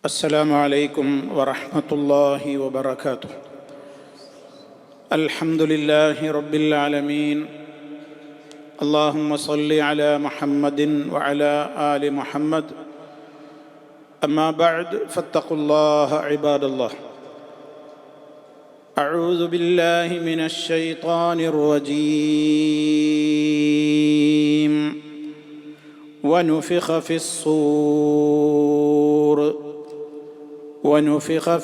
السلام عليكم ورحمة الله وبركاته. الحمد لله رب العالمين. اللهم صل على محمد وعلى آل محمد. أما بعد فاتقوا الله عباد الله. أعوذ بالله من الشيطان الرجيم. ونفخ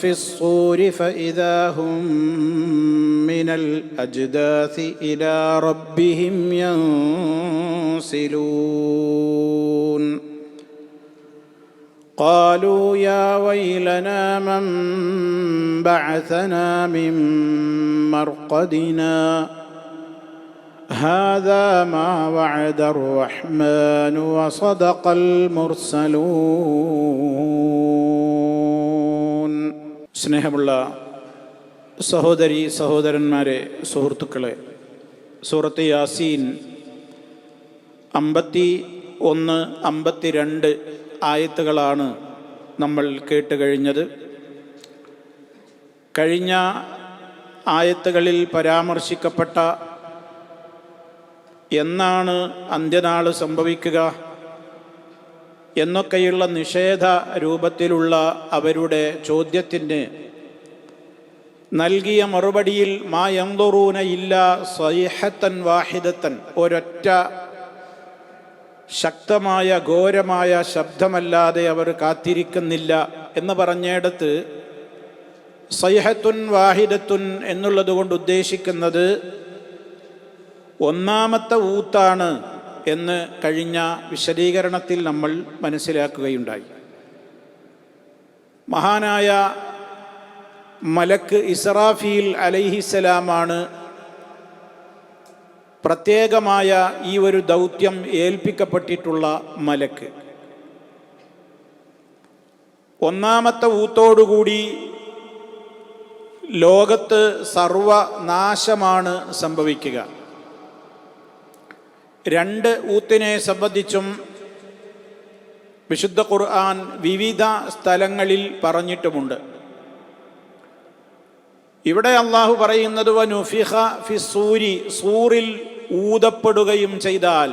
في الصور فإذا هم من الأجداث إلى ربهم ينسلون. قالوا يا ويلنا من بعثنا من مرقدنا هذا ما وعد الرحمن وصدق المرسلون. സ്നേഹമുള്ള സഹോദരി സഹോദരന്മാരെ, സുഹൃത്തുക്കളെ, സൂറത്ത് യാസീൻ 51, 52 ആയത്തുകളാണ് നമ്മൾ കേട്ട് കഴിഞ്ഞത്. കഴിഞ്ഞ ആയത്തുകളിൽ പരാമർശിക്കപ്പെട്ട എന്നാണ് അന്ത്യനാൾ സംഭവിക്കുക എന്നൊക്കെയുള്ള നിഷേധ രൂപത്തിലുള്ള അവരുടെ ചോദ്യത്തിന് നൽകിയ മറുപടിയിൽ മാ യൻദുറൂന ഇല്ലാ സൈഹത്തൻ വാഹിദത്തൻ, ഒരൊറ്റ ശക്തമായ ഘോരമായ ശബ്ദമല്ലാതെ അവർ കാത്തിരിക്കുന്നില്ല എന്ന് പറഞ്ഞിടത്ത് സൈഹത്തുൻ വാഹിദത്തുൻ എന്നുള്ളത് കൊണ്ട് ഉദ്ദേശിക്കുന്നത് ഒന്നാമത്തെ ഊത്താണ് എന്ന് കഴിഞ്ഞ വിശദീകരണത്തിൽ നമ്മൾ മനസ്സിലാക്കുകയുണ്ടായി. മഹാനായ മലക്ക് ഇസ്രാഫീൽ അലൈഹിസ്സലാമാണ് പ്രത്യേകമായ ഈ ഒരു ദൗത്യം ഏൽപ്പിക്കപ്പെട്ടിട്ടുള്ള മലക്ക്. ഒന്നാമത്തെ ഊത്തോടുകൂടി ലോകത്ത് സർവനാശമാണ് സംഭവിക്കുക. 2 ഊത്തിനെ സംബന്ധിച്ചും വിശുദ്ധ ഖുർആൻ വിവിധ സ്ഥലങ്ങളിൽ പറഞ്ഞിട്ടുമുണ്ട്. ഇവിടെ അള്ളാഹു പറയുന്നത് വനുഫിഖ ഫിസ്സൂരി, സൂറിൽ ഊതപ്പെടുകയും ചെയ്താൽ,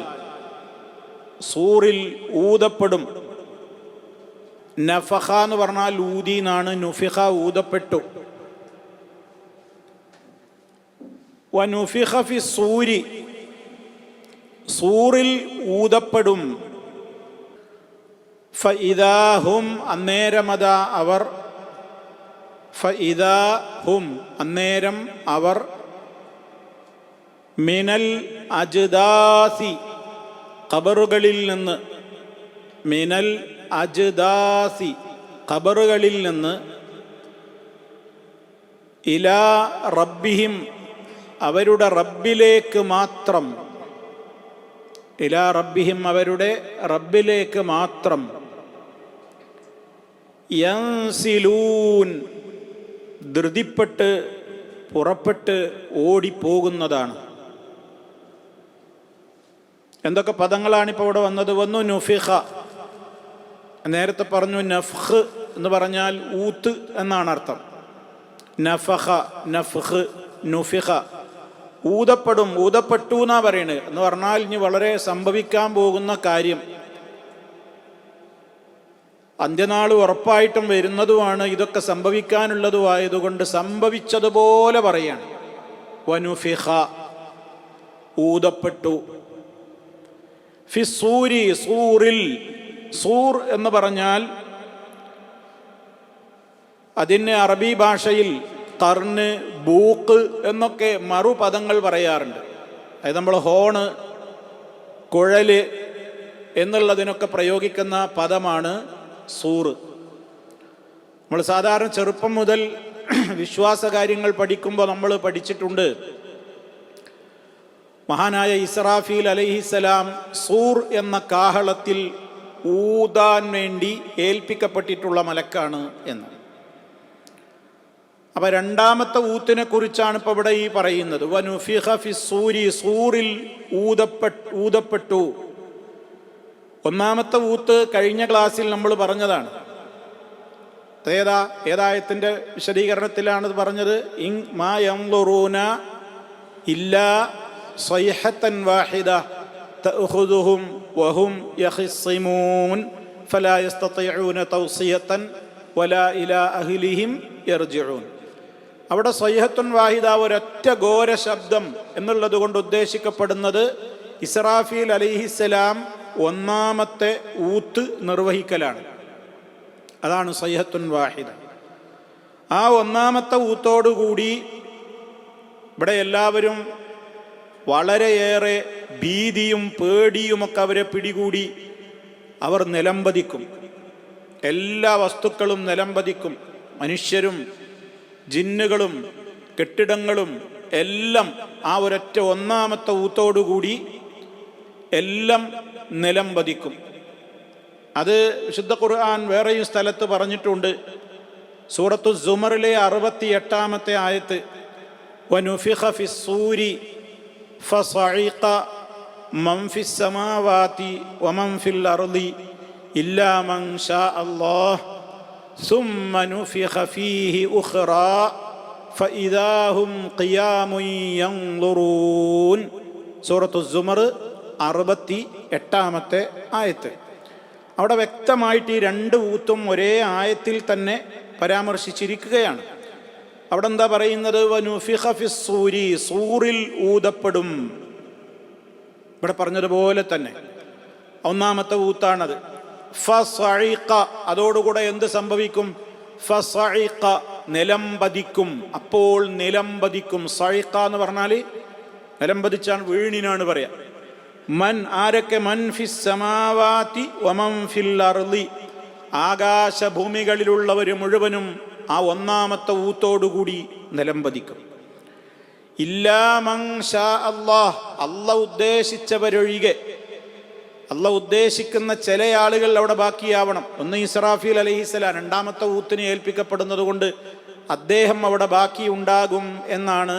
സൂറിൽ ഊതപ്പെടും. നഫഖ എന്ന് പറഞ്ഞാൽ ഊതി എന്നാണ്, നുഫിഖ ഊതപ്പെട്ടു. വനുഫിഖ ഫിസ്സൂരി, സൂറിൽ ഊതപ്പെടും. ഫഇദാ ഹും, അന്നേരമതാ അവർ, ഫഇദാ ഹും അന്നേരം അവർ, മിനൽ അജ്ദാസി ഖബറുകളിൽ നിന്ന്, മിനൽ അജ്ദാസി ഖബറുകളിൽ നിന്ന്, ഇലാ റബ്ബിഹിം അവരുടെ റബ്ബിലേക്ക് മാത്രം, ഇലാ റബ്ബിഹിം അവരുടെ റബ്ബിലേക്ക് മാത്രം, യൻസിലൂൻ ധൃതിപ്പെട്ട് പുറപ്പെട്ട് ഓടിപ്പോകുന്നതാണ്. എന്തൊക്കെ പദങ്ങളാണിപ്പോൾ ഇവിടെ വന്നത്? വന്നു നുഫിഖ, നേരത്തെ പറഞ്ഞു നഫ്ഖ് എന്ന് പറഞ്ഞാൽ ഊത്ത് എന്നാണ് അർത്ഥം. നഫഖ, നഫ്ഖ്, നുഫിഖ ഊതപ്പെടും, ഊതപ്പെട്ടു എന്നാ പറയുന്നത്. എന്ന് പറഞ്ഞാൽ ഇനി വളരെ സംഭവിക്കാൻ പോകുന്ന കാര്യം, അന്ത്യനാൾ ഉറപ്പായിട്ടും വരുന്നതുമാണ്, ഇതൊക്കെ സംഭവിക്കാനുള്ളതുമായതുകൊണ്ട് സംഭവിച്ചതുപോലെ പറയാണ്. വനുഫിഖ ഊതപ്പെട്ടു. ഫിസ്സൂരി സൂറിൽ, സൂർ എന്ന് പറഞ്ഞാൽ അതിന് അറബി ഭാഷയിൽ കർണ്, ബൂക്ക് എന്നൊക്കെ മറുപദങ്ങൾ പറയാറുണ്ട്. അതായത് നമ്മൾ ഹോണ്, കുഴല് എന്നുള്ളതിനൊക്കെ പ്രയോഗിക്കുന്ന പദമാണ് സൂറ്. നമ്മൾ സാധാരണ ചെറുപ്പം മുതൽ വിശ്വാസ കാര്യങ്ങൾ പഠിക്കുമ്പോൾ നമ്മൾ പഠിച്ചിട്ടുണ്ട്, മഹാനായ ഇസ്രാഫീൽ അലൈഹിസ്സലാം സൂർ എന്ന കാഹളത്തിൽ ഊതാൻ വേണ്ടി ഏൽപ്പിക്കപ്പെട്ടിട്ടുള്ള മലക്കാണ് എന്ന്. അപ്പം രണ്ടാമത്തെ ഊത്തിനെ കുറിച്ചാണ് ഇപ്പോൾ ഇവിടെ ഈ പറയുന്നത്. വനുഫിഖ ഫിസ്സൂരി, സൂറിൽ ഊതപ്പെട്ടു. ഒന്നാമത്തെ ഊത്ത് കഴിഞ്ഞ ക്ലാസ്സിൽ നമ്മൾ പറഞ്ഞതാണ്. ഏതായത്തിൻ്റെ വിശദീകരണത്തിലാണ് പറഞ്ഞത്? ഇൻ മാ യൻളുറൂന ഇല്ലാ സയ്ഹത്തൻ വാഹിദ തഅഖുദുഹും വഹും യഖിസ്സിമൂൻ ഫലാ യസ്തതിഊന തൗസിയതൻ വലാ ഇലാ അഹ്ലിഹിം യർജിഊൻ. അവിടെ സയ്ഹത്തുൻ വാഹിദ, ഒരൊറ്റ ഘോര ശബ്ദം എന്നുള്ളത് കൊണ്ട് ഉദ്ദേശിക്കപ്പെടുന്നത് ഇസ്രാഫീൽ അലൈഹിസ്സലാം ഒന്നാമത്തെ ഊത്ത് നിർവഹിക്കലാണ്. അതാണ് സയ്ഹത്തുൻ വാഹിദ. ആ ഒന്നാമത്തെ ഊത്തോടുകൂടി ഇവിടെ എല്ലാവരും വളരെയേറെ ഭീതിയും പേടിയുമൊക്കെ അവരെ പിടികൂടി. അവർ നിലംപതിക്കും, എല്ലാ വസ്തുക്കളും നിലംപതിക്കും. മനുഷ്യരും ജിന്നുകളും കെട്ടിടങ്ങളും എല്ലാം ആ ഒരൊറ്റ ഒന്നാമത്തെ ഊത്തോടുകൂടി എല്ലാം നിലംപതിക്കും. അത് വിശുദ്ധ ഖുർആൻ വേറെയും സ്ഥലത്ത് പറഞ്ഞിട്ടുണ്ട്. സൂറത്തു സുമറിലെ 68-ാമത്തെ ആയത്ത്, വനുഫിഖ ഫിസ്സൂരി ഫസഇഖ മൻ ഫിസ്സമാവാതി വമൻ ഫിൽ അർളി ഇല്ലാ മൻ ശാ അല്ലാഹ് സുമ്മ നുഫിഖ ഫീഹി ഉഖ്റാ ഫഇദാ ഹും ഖിയാമുൻ യൻളുറൂൻ. സൂറത്തു സുമർ 68-ാമത്തെ ആയത്ത്. അവിടെ വ്യക്തമായിട്ട് ഈ രണ്ട് ഊത്തും ഒരേ ആയത്തിൽ തന്നെ പരാമർശിച്ചിരിക്കുകയാണ്. അവിടെ എന്താ പറയുന്നത്? വനുഫിഖ ഫിസ്സൂരി, സൂറിൽ ഊതപ്പെടും. ഇവിടെ പറഞ്ഞതുപോലെ തന്നെ ഒന്നാമത്തെ ഊത്താണത്. ഫസഇഖ, അതോടുകൂടെ എന്ത് സംഭവിക്കും? ഫസഇഖ, നിലംപതിക്കും. അപ്പോൾ നിലംപതിക്കും. സഇഖ എന്ന് പറഞ്ഞാൽ നിലംപതിച്ചാണ്, വീണിനാണ് പറയാ. മൻ, ആരൊക്കെ? മൻ ഫിസ് സമാവാതി വമൻ ഫിൽ അർളി, ആകാശഭൂമികളിലുള്ളവർ മുഴുവനും ആ ഒന്നാമത്തെ ഊത്തോടുകൂടി നിലംപതിക്കും. ഇല്ലാ മൻ ശാ അല്ലാഹ്, അല്ലാഹ് ഉദ്ദേശിച്ചവരൊഴികെ. അല്ലാഹ് ഉദ്ദേശിക്കുന്ന ചില ആളുകൾ അവിടെ ബാക്കിയാവണം. ഒന്ന് ഇസ്രാഫീൽ അലൈഹിസ്സലാം, രണ്ടാമത്തെ ഊത്തിനെ ഏൽപ്പിക്കപ്പെടുന്നത് കൊണ്ട് അദ്ദേഹം അവിടെ ബാക്കി ഉണ്ടാകും എന്നാണ്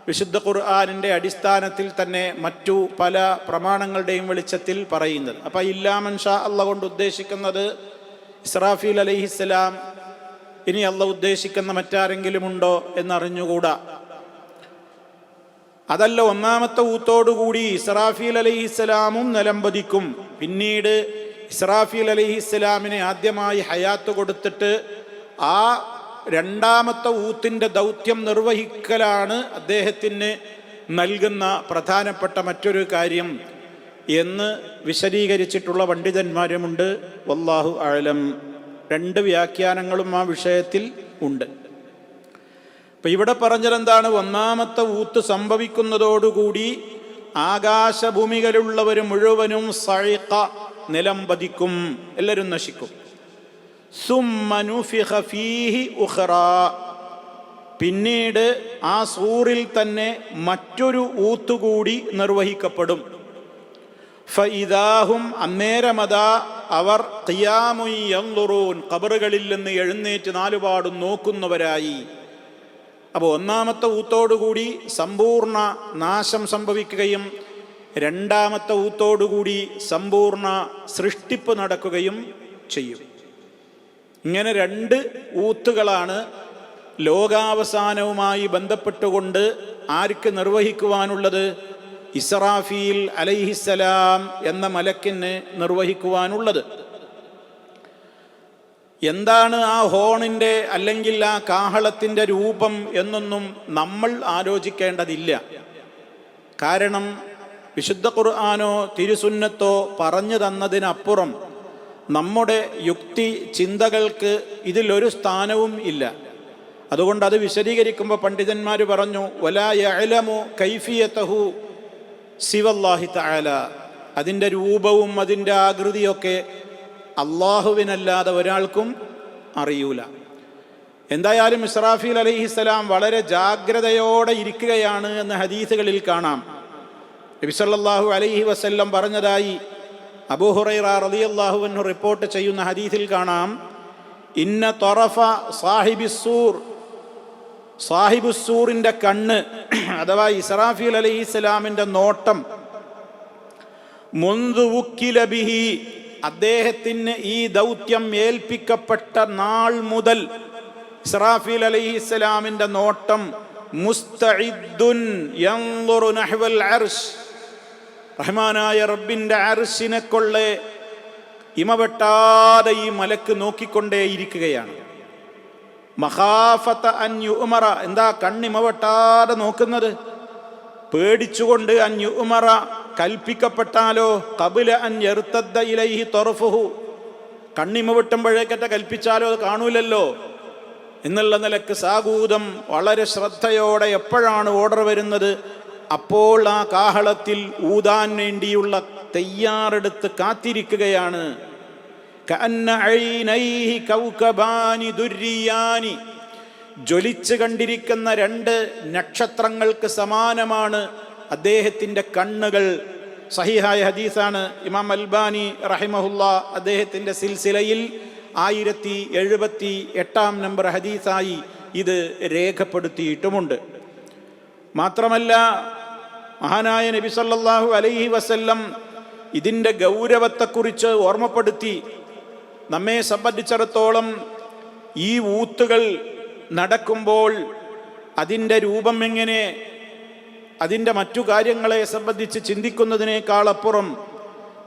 വിശുദ്ധ ഖുർആനിൻ്റെ അടിസ്ഥാനത്തിൽ തന്നെ മറ്റു പല പ്രമാണങ്ങളുടെയും വെളിച്ചത്തിൽ പറയുന്നത്. അപ്പം ഇല്ലാ മൻ ഷാ അല്ലാഹ് കൊണ്ട് ഉദ്ദേശിക്കുന്നത് ഇസ്രാഫീൽ അലൈഹിസ്സലാം. ഇനി അല്ലാഹ് ഉദ്ദേശിക്കുന്ന മറ്റാരെങ്കിലും ഉണ്ടോ എന്നറിഞ്ഞുകൂടാ. അതല്ല, ഒന്നാമത്തെ ഊത്തോടുകൂടി ഇസ്രാഫീൽ അലൈഹിസ്സലാമും നിലംപതിക്കും. പിന്നീട് ഇസ്രാഫീൽ അലൈഹിസ്സലാമിനെ ആദ്യമായി ഹയാത്ത് കൊടുത്തിട്ട് ആ രണ്ടാമത്തെ ഊത്തിൻ്റെ ദൗത്യം നിർവഹിക്കലാണ് അദ്ദേഹത്തിന് നൽകുന്ന പ്രധാനപ്പെട്ട മറ്റൊരു കാര്യം എന്ന് വിശദീകരിച്ചിട്ടുള്ള പണ്ഡിതന്മാരുമുണ്ട്. വല്ലാഹു അഅലം. രണ്ട് വ്യാഖ്യാനങ്ങളും ആ വിഷയത്തിൽ ഉണ്ട്. അപ്പം ഇവിടെ പറഞ്ഞതെന്താണ്? ഒന്നാമത്തെ ഊത്ത് സംഭവിക്കുന്നതോടുകൂടി ആകാശഭൂമികളിലുള്ളവർ മുഴുവനും സഇഖ, നിലംപതിക്കും, എല്ലാവരും നശിക്കും. സുമ്മ നുഫിഖ ഫീഹി ഉഖ്റാ, പിന്നീട് ആ സൂറിൽ തന്നെ മറ്റൊരു ഊത്തുകൂടി നിർവഹിക്കപ്പെടും. ഫഇദാഹും, അന്നേരമതാ അവർ ഖിയാമുൻ യൻളുറൂൻ, ഖബറുകളിൽ നിന്ന് എഴുന്നേറ്റ് നാലുപാടും നോക്കുന്നവരായി. അപ്പോൾ ഒന്നാമത്തെ ഊത്തോടുകൂടി സമ്പൂർണ്ണ നാശം സംഭവിക്കുകയും രണ്ടാമത്തെ ഊത്തോടുകൂടി സമ്പൂർണ്ണ സൃഷ്ടിപ്പ് നടക്കുകയും ചെയ്യും. ഇങ്ങനെ രണ്ട് ഊത്തുകളാണ് ലോകാവസാനവുമായി ബന്ധപ്പെട്ടുകൊണ്ട് ആർക്ക് നിർവഹിക്കുവാനുള്ളത്? ഇസ്രാഫീൽ അലൈഹിസ്സലാം എന്ന മലക്കിന് നിർവഹിക്കുവാനുള്ളത്. എന്താണ് ആ ഹോണിൻ്റെ അല്ലെങ്കിൽ ആ കാഹളത്തിൻ്റെ രൂപം എന്നൊന്നും നമ്മൾ ആലോചിക്കേണ്ടതില്ല. കാരണം വിശുദ്ധ ഖുർആനോ തിരുസുന്നത്തോ പറഞ്ഞു തന്നതിനപ്പുറം നമ്മുടെ യുക്തി ചിന്തകൾക്ക് ഇതിലൊരു സ്ഥാനവും ഇല്ല. അതുകൊണ്ട് അത് വിശദീകരിക്കുമ്പോൾ പണ്ഡിതന്മാർ പറഞ്ഞു, വലാ യഅലമു കൈഫിയതഹു സിവല്ലാഹി തആല, അതിൻ്റെ രൂപവും അതിൻ്റെ ആകൃതിയൊക്കെ അള്ളാഹുവിനല്ലാതെ ഒരാൾക്കും അറിയൂല. എന്തായാലും ഇസ്രാഫീൽ അലൈഹിസ്സലാം വളരെ ജാഗ്രതയോടെ ഇരിക്കുകയാണ് എന്ന് ഹദീസുകളിൽ കാണാം. നബി സല്ലല്ലാഹു അലൈഹി വസല്ലം പറഞ്ഞതായി അബൂ ഹുറൈറ റളിയല്ലാഹു അൻഹു റിപ്പോർട്ട് ചെയ്യുന്ന ഹദീസിൽ കാണാം, ഇന്ന ത്വറഫ സാഹിബുസ്സൂറിൻ്റെ കണ്ണ്, അഥവാ ഇസ്രാഫീൽ അലൈഹിസ്സലാമിൻ്റെ നോട്ടം, മുൻദു വുക്കില ബിഹി, അദ്ദേഹത്തിന് ഈ ദൗത്യം ഏൽപ്പിക്കപ്പെട്ട നാൾ മുതൽ ഇസ്രാഫീൽ അലൈഹിസ്സലാമിന്റെ നോട്ടം മുസ്തഇദ്ദുൻ യൻദുറു നഹ്വൽ അർശ്, റഹ്മാനായ റബ്ബിന്റെ അർശിനെ കൊള്ളെ ഇമവെട്ടാതെ ഈ മലക്ക് നോക്കിക്കൊണ്ടേയിരിക്കുകയാണ്. മഖാഫത അൻ യുഅ്മറ, എന്താ കണ്ണിമവെട്ടാതെ നോക്കുന്നത്? പേടിച്ചുകൊണ്ട് അൻ യുഅ്മറ, കൽപ്പിക്കപ്പെട്ടാലോ, ഖബല അൻ യർതദ്ദ ഇലൈഹി തർഫുഹു, കണ്ണിമവെട്ടുമ്പോഴേക്കറ്റ കൽപ്പിച്ചാലോ അത് കാണൂലല്ലോ എന്നുള്ള നിലക്ക് സാഗൂതം വളരെ ശ്രദ്ധയോടെ എപ്പോഴാണ് ഓർഡർ വരുന്നത് അപ്പോൾ ആ കാഹളത്തിൽ ഊതാൻ വേണ്ടിയുള്ള തയ്യാറെടുത്ത് കാത്തിരിക്കുകയാണ്. കഅന്ന ഐനൈഹി കൗകബാനി ദുർരിയാനി, ജ്വലിച്ച് കണ്ടിരിക്കുന്ന രണ്ട് നക്ഷത്രങ്ങൾക്ക് സമാനമാണ് അദ്ദേഹത്തിൻ്റെ കണ്ണുകൾ. സഹിഹായ ഹദീസാണ്. ഇമാം അൽബാനി റഹിമഹുല്ലാ അദ്ദേഹത്തിൻ്റെ സിൽസിലയിൽ 1078 നമ്പർ ഹദീസായി ഇത് രേഖപ്പെടുത്തിയിട്ടുമുണ്ട്. മാത്രമല്ല മഹാനായ നബി സല്ലല്ലാഹു അലൈഹി വസല്ലം ഇതിൻ്റെ ഗൗരവത്തെക്കുറിച്ച് ഓർമ്മപ്പെടുത്തി. നമ്മെ സംബന്ധിച്ചിടത്തോളം ഈ ഊത്തുകൾ നടക്കുമ്പോൾ അതിൻ്റെ രൂപം എങ്ങനെ, അതിൻ്റെ മറ്റു കാര്യങ്ങളെ സംബന്ധിച്ച് ചിന്തിക്കുന്നതിനേക്കാളപ്പുറം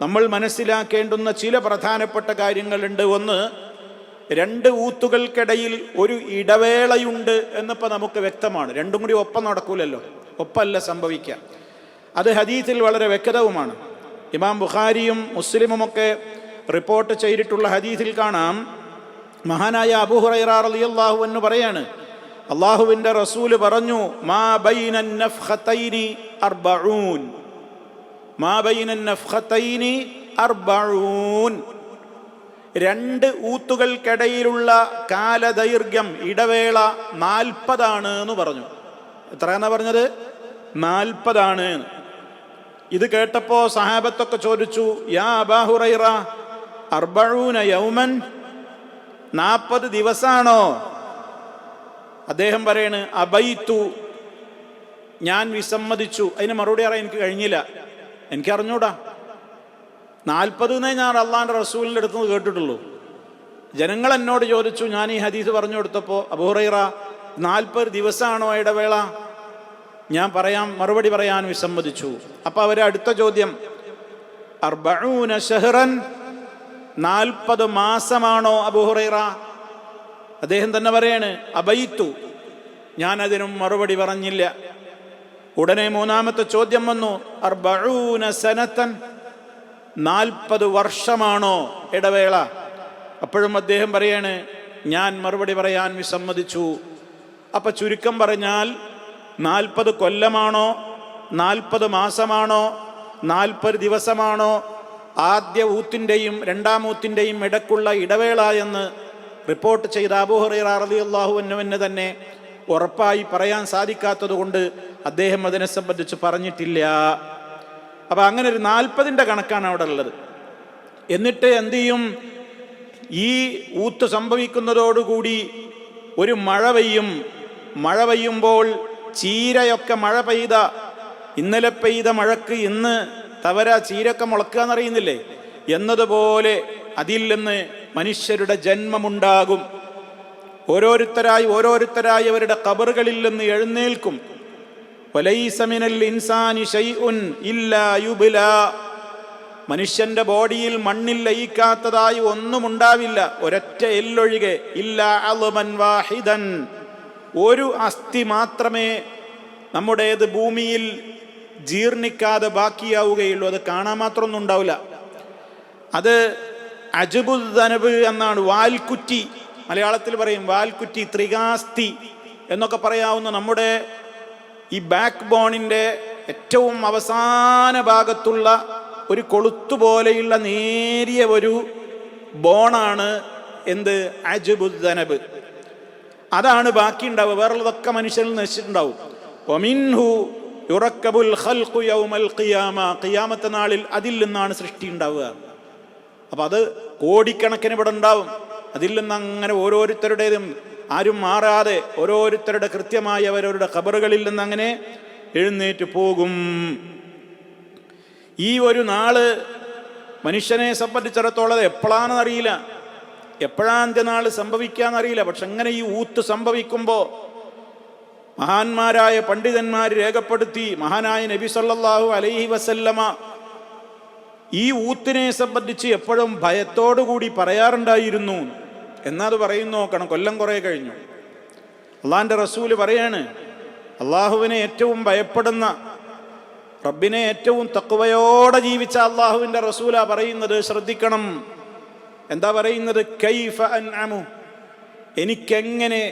നമ്മൾ മനസ്സിലാക്കേണ്ടുന്ന ചില പ്രധാനപ്പെട്ട കാര്യങ്ങളുണ്ട്. ഒന്ന്, രണ്ട് ഊത്തുകൾക്കിടയിൽ ഒരു ഇടവേളയുണ്ട് എന്നിപ്പോൾ നമുക്ക് വ്യക്തമാണ്. രണ്ടും കൂടി ഒപ്പം നടക്കൂലല്ലോ, ഒപ്പമല്ല സംഭവിക്കുക. അത് ഹദീസിൽ വളരെ വ്യക്തവുമാണ്. ഇമാം ബുഖാരിയും മുസ്ലിമുമൊക്കെ റിപ്പോർട്ട് ചെയ്തിട്ടുള്ള ഹദീസിൽ കാണാം, മഹാനായ അബൂ ഹുറൈറ റളിയല്ലാഹു അൻഹു പറയാണ്, അള്ളാഹുവിൻ്റെ റസൂല് പറഞ്ഞു, മാ ബൈനൻ നഫ്ഖതൈനി അർബഊൻ, മാ ബൈനൻ നഫ്ഖതൈനി അർബഊൻ, രണ്ട് ഊത്തുകൾക്കിടയിലുള്ള കാലദൈർഘ്യം, ഇടവേള 40 എന്ന് പറഞ്ഞു. എത്രയാണെന്നാ പറഞ്ഞത്? 40. ഇത് കേട്ടപ്പോൾ സഹാബത്തൊക്കെ ചോദിച്ചു, യാ അബാ ഹുറൈറ അർബഊന യൗമൻ, 40 ദിവസമാണോ? അദ്ദേഹം പറയാണ്, അബൈത്തു, ഞാൻ വിസമ്മതിച്ചു. അതിന് മറുപടി പറയാൻ എനിക്ക് കഴിഞ്ഞില്ല, എനിക്കറിഞ്ഞൂടാ. 40 ഞാൻ അള്ളാഹിൻ്റെ റസൂലിൻ്റെ അടുത്ത് നിന്ന് കേട്ടിട്ടുള്ളൂ. ജനങ്ങൾ എന്നോട് ചോദിച്ചു, ഞാൻ ഈ ഹദീസ് പറഞ്ഞു കൊടുത്തപ്പോൾ, അബൂ ഹുറൈറ 40 ദിവസമാണോ ഇടവേള? ഞാൻ മറുപടി പറയാൻ വിസമ്മതിച്ചു. അപ്പോൾ അവരെ അടുത്ത ചോദ്യം, അർബഊന ശഹ്റൻ, 40 മാസമാണോ അബൂ ഹുറൈറ? അദ്ദേഹം തന്നെ പറയാണ്, അബൈത്തു, ഞാൻ അതിനും മറുപടി പറഞ്ഞില്ല. ഉടനെ മൂന്നാമത്തെ ചോദ്യം വന്നു, അർബഊന സനതൻ, 40 വർഷമാണോ ഇടവേള? അപ്പോഴും അദ്ദേഹം പറയാണ്, ഞാൻ മറുപടി പറയാൻ വിസമ്മതിച്ചു. അപ്പം ചുരുക്കം പറഞ്ഞാൽ 40 കൊല്ലമാണോ, 40 മാസമാണോ, 40 ദിവസമാണോ ആദ്യ ഊത്തിൻ്റെയും രണ്ടാം ഊത്തിൻ്റെയും ഇടക്കുള്ള ഇടവേള എന്ന് റിപ്പോർട്ട് ചെയ്ത അബൂ ഹുറൈറ റളിയല്ലാഹു അൻഹുവിന് തന്നെ ഉറപ്പായി പറയാൻ സാധിക്കാത്തത് കൊണ്ട് അദ്ദേഹം അതിനെ സംബന്ധിച്ച് പറഞ്ഞിട്ടില്ല. അപ്പം അങ്ങനെ ഒരു 40ൻ്റെ കണക്കാണ് അവിടെ ഉള്ളത്. എന്നിട്ട് എന്തു ചെയ്യും? ഈ ഊത്ത് സംഭവിക്കുന്നതോടുകൂടി ഒരു മഴ പെയ്യും. മഴ പെയ്യുമ്പോൾ ചീരയൊക്കെ മഴ പെയ്ത, ഇന്നലെ പെയ്ത മഴക്ക് ഇന്ന് തവര ചീരയൊക്കെ മുളക്കുക എന്നറിയുന്നില്ലേ, എന്നതുപോലെ അതിൽ നിന്ന് മനുഷ്യരുടെ ജന്മമുണ്ടാകും. ഓരോരുത്തരായി അവരുടെ ഖബറുകളിൽ നിന്ന് എഴുന്നേൽക്കും. വലൈസ മിനൽ ഇൻസാനി ശൈഉൻ ഇല്ലാ യുബ്ലാ, മനുഷ്യന്റെ ബോഡിയിൽ മണ്ണിൽ ലയിക്കാത്തതായി ഒന്നും ഉണ്ടാവില്ല, ഒരൊറ്റ എല്ലൊഴികെ. ഇല്ലാ അളമൻ വാഹിദൻ, ഒരു അസ്ഥി മാത്രമേ നമ്മുടേത് ഭൂമിയിൽ ജീർണിക്കാതെ ബാക്കിയാവുകയുള്ളൂ. അത് കാണാൻ മാത്രമൊന്നും ഉണ്ടാവില്ല. അത് അജ്ബുദ്ദനബ് എന്നാണ്, വാൽക്കുറ്റി, മലയാളത്തിൽ പറയും വാൽക്കുറ്റി, ത്രികാസ്തി എന്നൊക്കെ പറയാവുന്ന നമ്മുടെ ഈ ബാക്ക് ബോണിൻ്റെ ഏറ്റവും അവസാന ഭാഗത്തുള്ള ഒരു കൊളുത്തുപോലെയുള്ള നേരിയ ഒരു ബോണാണ് എന്ത്? അജ്ബുദ്ദനബ്. അതാണ് ബാക്കി ഉണ്ടാവുക. വേറുള്ളതൊക്കെ മനുഷ്യരിൽ നശിച്ചിട്ടുണ്ടാവും. വമിൻഹു യുറക്കബുൽ ഖൽഖു യൗമൽ ഖിയാമ, ഖിയാമത്ത് നാളിൽ അതിൽ നിന്നാണ് സൃഷ്ടി ഉണ്ടാവുക. അപ്പം അത് കോടിക്കണക്കിന് ഇവിടെ ഉണ്ടാവും. അതിൽ നിന്ന് അങ്ങനെ ഓരോരുത്തരുടേതും ആരും മാറാതെ ഓരോരുത്തരുടെ കൃത്യമായി അവരവരുടെ ഖബറുകളിൽ നിന്ന് അങ്ങനെ എഴുന്നേറ്റ് പോകും. ഈ ഒരു നാള് മനുഷ്യനെ സംബന്ധിച്ചിടത്തോളം എപ്പോഴാണെന്ന് അറിയില്ല, എപ്പോഴാ അന്ത്യനാൾ സംഭവിക്കാന്നറിയില്ല. പക്ഷെ അങ്ങനെ ഈ ഊത്ത് സംഭവിക്കുമ്പോൾ മഹാന്മാരായ പണ്ഡിതന്മാർ രേഖപ്പെടുത്തി, മഹാനായ നബി സല്ലല്ലാഹു അലൈഹി വസല്ലമ ഈ ഊത്തിനെ സംബന്ധിച്ച് എപ്പോഴും ഭയത്തോടുകൂടി പറയാറുണ്ടായിരുന്നു എന്നത് പറയുന്നു. നോക്കണം, കൊല്ലം കുറേ കഴിഞ്ഞു. അള്ളാഹിൻ്റെ റസൂല് പറയാണ്, അള്ളാഹുവിനെ ഏറ്റവും ഭയപ്പെടുന്ന, റബ്ബിനെ ഏറ്റവും തഖ്വയോടെ ജീവിച്ച അള്ളാഹുവിൻ്റെ റസൂലാ പറയുന്നത്. ശ്രദ്ധിക്കണം, എന്താ പറയുന്നത്? കൈഫ അൻഅമു, എനിക്കെങ്ങനെ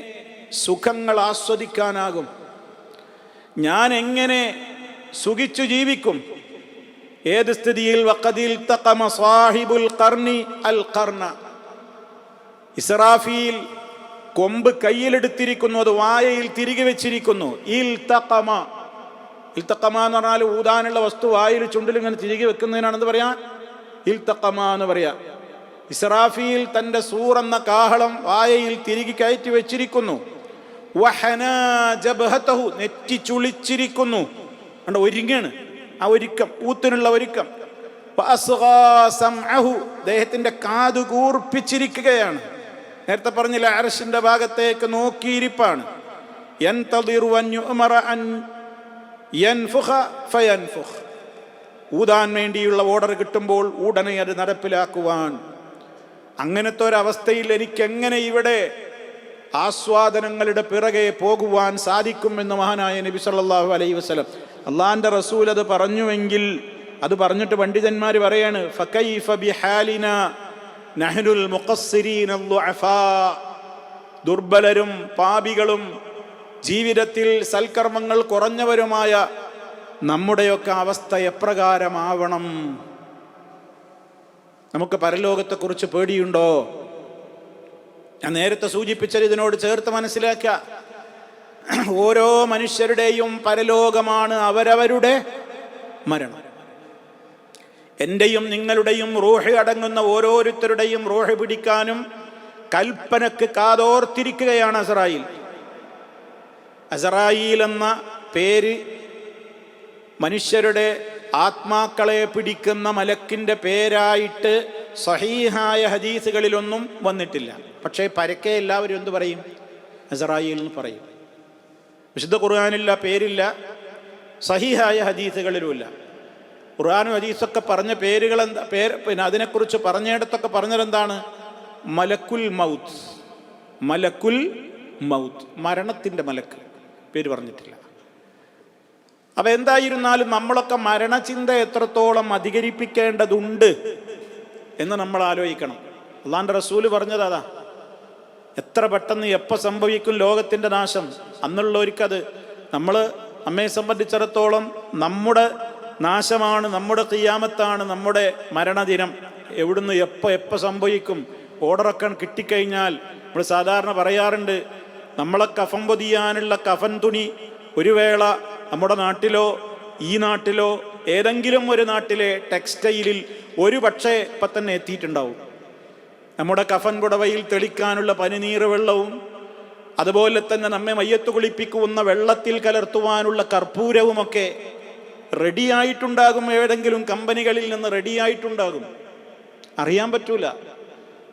സുഖങ്ങൾ ആസ്വദിക്കാനാകും, ഞാൻ എങ്ങനെ സുഖിച്ചു ജീവിക്കും, ഏത് സ്ഥിതിയിൽ? വഖദിൽ തഖമ സാഹിബുൽ ഖർനി അൽ ഖർന, ഇസ്രാഫീൽ കൊമ്പ് കയ്യിലെടുത്തിരിക്കുന്നു, അത് വായയിൽ തിരികെ വെച്ചിരിക്കുന്നു. ഇൽതഖമ, ഇൽതഖമ എന്ന് പറഞ്ഞാൽ ഊതാനുള്ള വസ്തു വായിൽ ചുണ്ടിൽ ഇങ്ങനെ തിരികെ വെക്കുന്നതിനാണെന്ന് പറയാ ഇൽതഖമ എന്ന് പറയാ. ഇസ്രാഫീൽ തൻ്റെ സൂർ എന്ന കാഹളം വായയിൽ തിരികെ കയറ്റി വെച്ചിരിക്കുന്നു. വഹനാ ജബ്ഹതഹു, നെറ്റി ചുളിച്ചിരിക്കുന്നു. കണ്ടോ, ഒരുങ്ങാണ്, ആ ഒരുക്കം, ഊത്തിനുള്ള ഒരുക്കം. വഅസ്ഗാ സംഅഹു, ദേഹത്തിന്റെ കാതു കൂർപ്പിച്ചിരിക്കുകയാണ്. നേരത്തെ പറഞ്ഞില്ല, അർശിന്റെ ഭാഗത്തേക്ക് നോക്കിയിരിപ്പാണ്. യൻതദിറു അൻ യുഅമറ അൻ യൻഫുഖ ഫയൻഫുഖ്, ഊതാൻ വേണ്ടിയുള്ള ഓർഡർ കിട്ടുമ്പോൾ ഉടനെ അത് നടപ്പിലാക്കുവാൻ. അങ്ങനത്തെ ഒരവസ്ഥയിൽ എനിക്കെങ്ങനെ ഇവിടെ ആസ്വാദനങ്ങളുടെ പിറകെ പോകുവാൻ സാധിക്കുമെന്ന് മഹാനായ നബി സല്ലല്ലാഹു അലൈഹി വസല്ലം, അള്ളാഹിൻ്റെ റസൂൽ അത് പറഞ്ഞുവെങ്കിൽ, അത് പറഞ്ഞിട്ട് പണ്ഡിതന്മാർ പറയാണ്, ഫകൈഫ ബിഹാലിനാ നഹ്നുൽ മുഖസ്സിരീന ദുഅഫാ, ദുർബലരും പാപികളും ജീവിതത്തിൽ സൽക്കർമ്മങ്ങൾ കുറഞ്ഞവരുമായ നമ്മുടെയൊക്കെ അവസ്ഥ എപ്രകാരമാവണം? നമുക്ക് പരലോകത്തെക്കുറിച്ച് പേടിയുണ്ടോ? ഞാൻ നേരത്തെ സൂചിപ്പിച്ചത് ഇതിനോട് ചേർത്ത് മനസ്സിലാക്കുക. ഓരോ മനുഷ്യരുടെയും പരലോകമാണ് അവരവരുടെ മരണം. എൻ്റെയും നിങ്ങളുടെയും റൂഹ് അടങ്ങുന്ന ഓരോരുത്തരുടെയും റൂഹ് പിടിക്കാനും കൽപ്പനക്ക് കാതോർത്തിരിക്കുകയാണ് അസ്രായീൽ. അസ്രായീൽ എന്ന പേര് മനുഷ്യരുടെ ആത്മാക്കളെ പിടിക്കുന്ന മലക്കിൻ്റെ പേരായിട്ട് സഹീഹായ ഹദീസുകളിലൊന്നും വന്നിട്ടില്ല. പക്ഷേ പരക്കെ എല്ലാവരും എന്തു പറയും? അസ്രായീൽ എന്ന് പറയും. വിശുദ്ധ ഖുർആനില്ല, പേരില്ല, സഹീഹായ ഹദീസുകളിലുമില്ല. ഖുർആനും ഹദീസൊക്കെ പറഞ്ഞ പേരുകൾ എന്താ, പിന്നെ അതിനെക്കുറിച്ച് പറഞ്ഞിടത്തൊക്കെ പറഞ്ഞതെന്താണ്? മലക്കുൽ മൗത്ത്, മലക്കുൽ മൗത്ത്, മരണത്തിൻ്റെ മലക്ക്, പേര് പറഞ്ഞിട്ടില്ല. അപ്പം എന്തായിരുന്നാലും നമ്മളൊക്കെ മരണചിന്ത എത്രത്തോളം അധികരിപ്പിക്കേണ്ടതുണ്ട് എന്ന് നമ്മൾ ആലോചിക്കണം. അള്ളാഹിൻ്റെ റസൂല് പറഞ്ഞത് അതാ, എത്ര പെട്ടെന്ന് എപ്പോൾ സംഭവിക്കും ലോകത്തിൻ്റെ നാശം അന്നുള്ളവർക്കത്. നമ്മെ സംബന്ധിച്ചിടത്തോളം നമ്മുടെ നാശമാണ്, നമ്മുടെ ഖിയാമത്താണ് നമ്മുടെ മരണദിനം. എവിടുന്ന് എപ്പോൾ സംഭവിക്കും? ഓർഡറൊക്കെ കിട്ടിക്കഴിഞ്ഞാൽ നമ്മൾ സാധാരണ പറയാറുണ്ട്, നമ്മളെ കഫൻ പൊതിയാനുള്ള കഫൻ തുണി ഒരു വേള നമ്മുടെ നാട്ടിലോ ഈ നാട്ടിലോ ഏതെങ്കിലും ഒരു നാട്ടിലെ ടെക്സ്റ്റൈലിൽ ഒരു പക്ഷേ ഇപ്പം തന്നെ എത്തിയിട്ടുണ്ടാവും. നമ്മുടെ കഫൻ പുടവയിൽ തെളിക്കാനുള്ള പനിനീർ വെള്ളവും അതുപോലെ തന്നെ നമ്മെ മയ്യത്ത് കുളിപ്പിക്കുന്ന വെള്ളത്തിൽ കലർത്തുവാനുള്ള കർപ്പൂരവുമൊക്കെ റെഡിയായിട്ടുണ്ടാകും. ഏതെങ്കിലും കമ്പനികളിൽ നിന്ന് റെഡിയായിട്ടുണ്ടാകും. അറിയാൻ പറ്റൂല.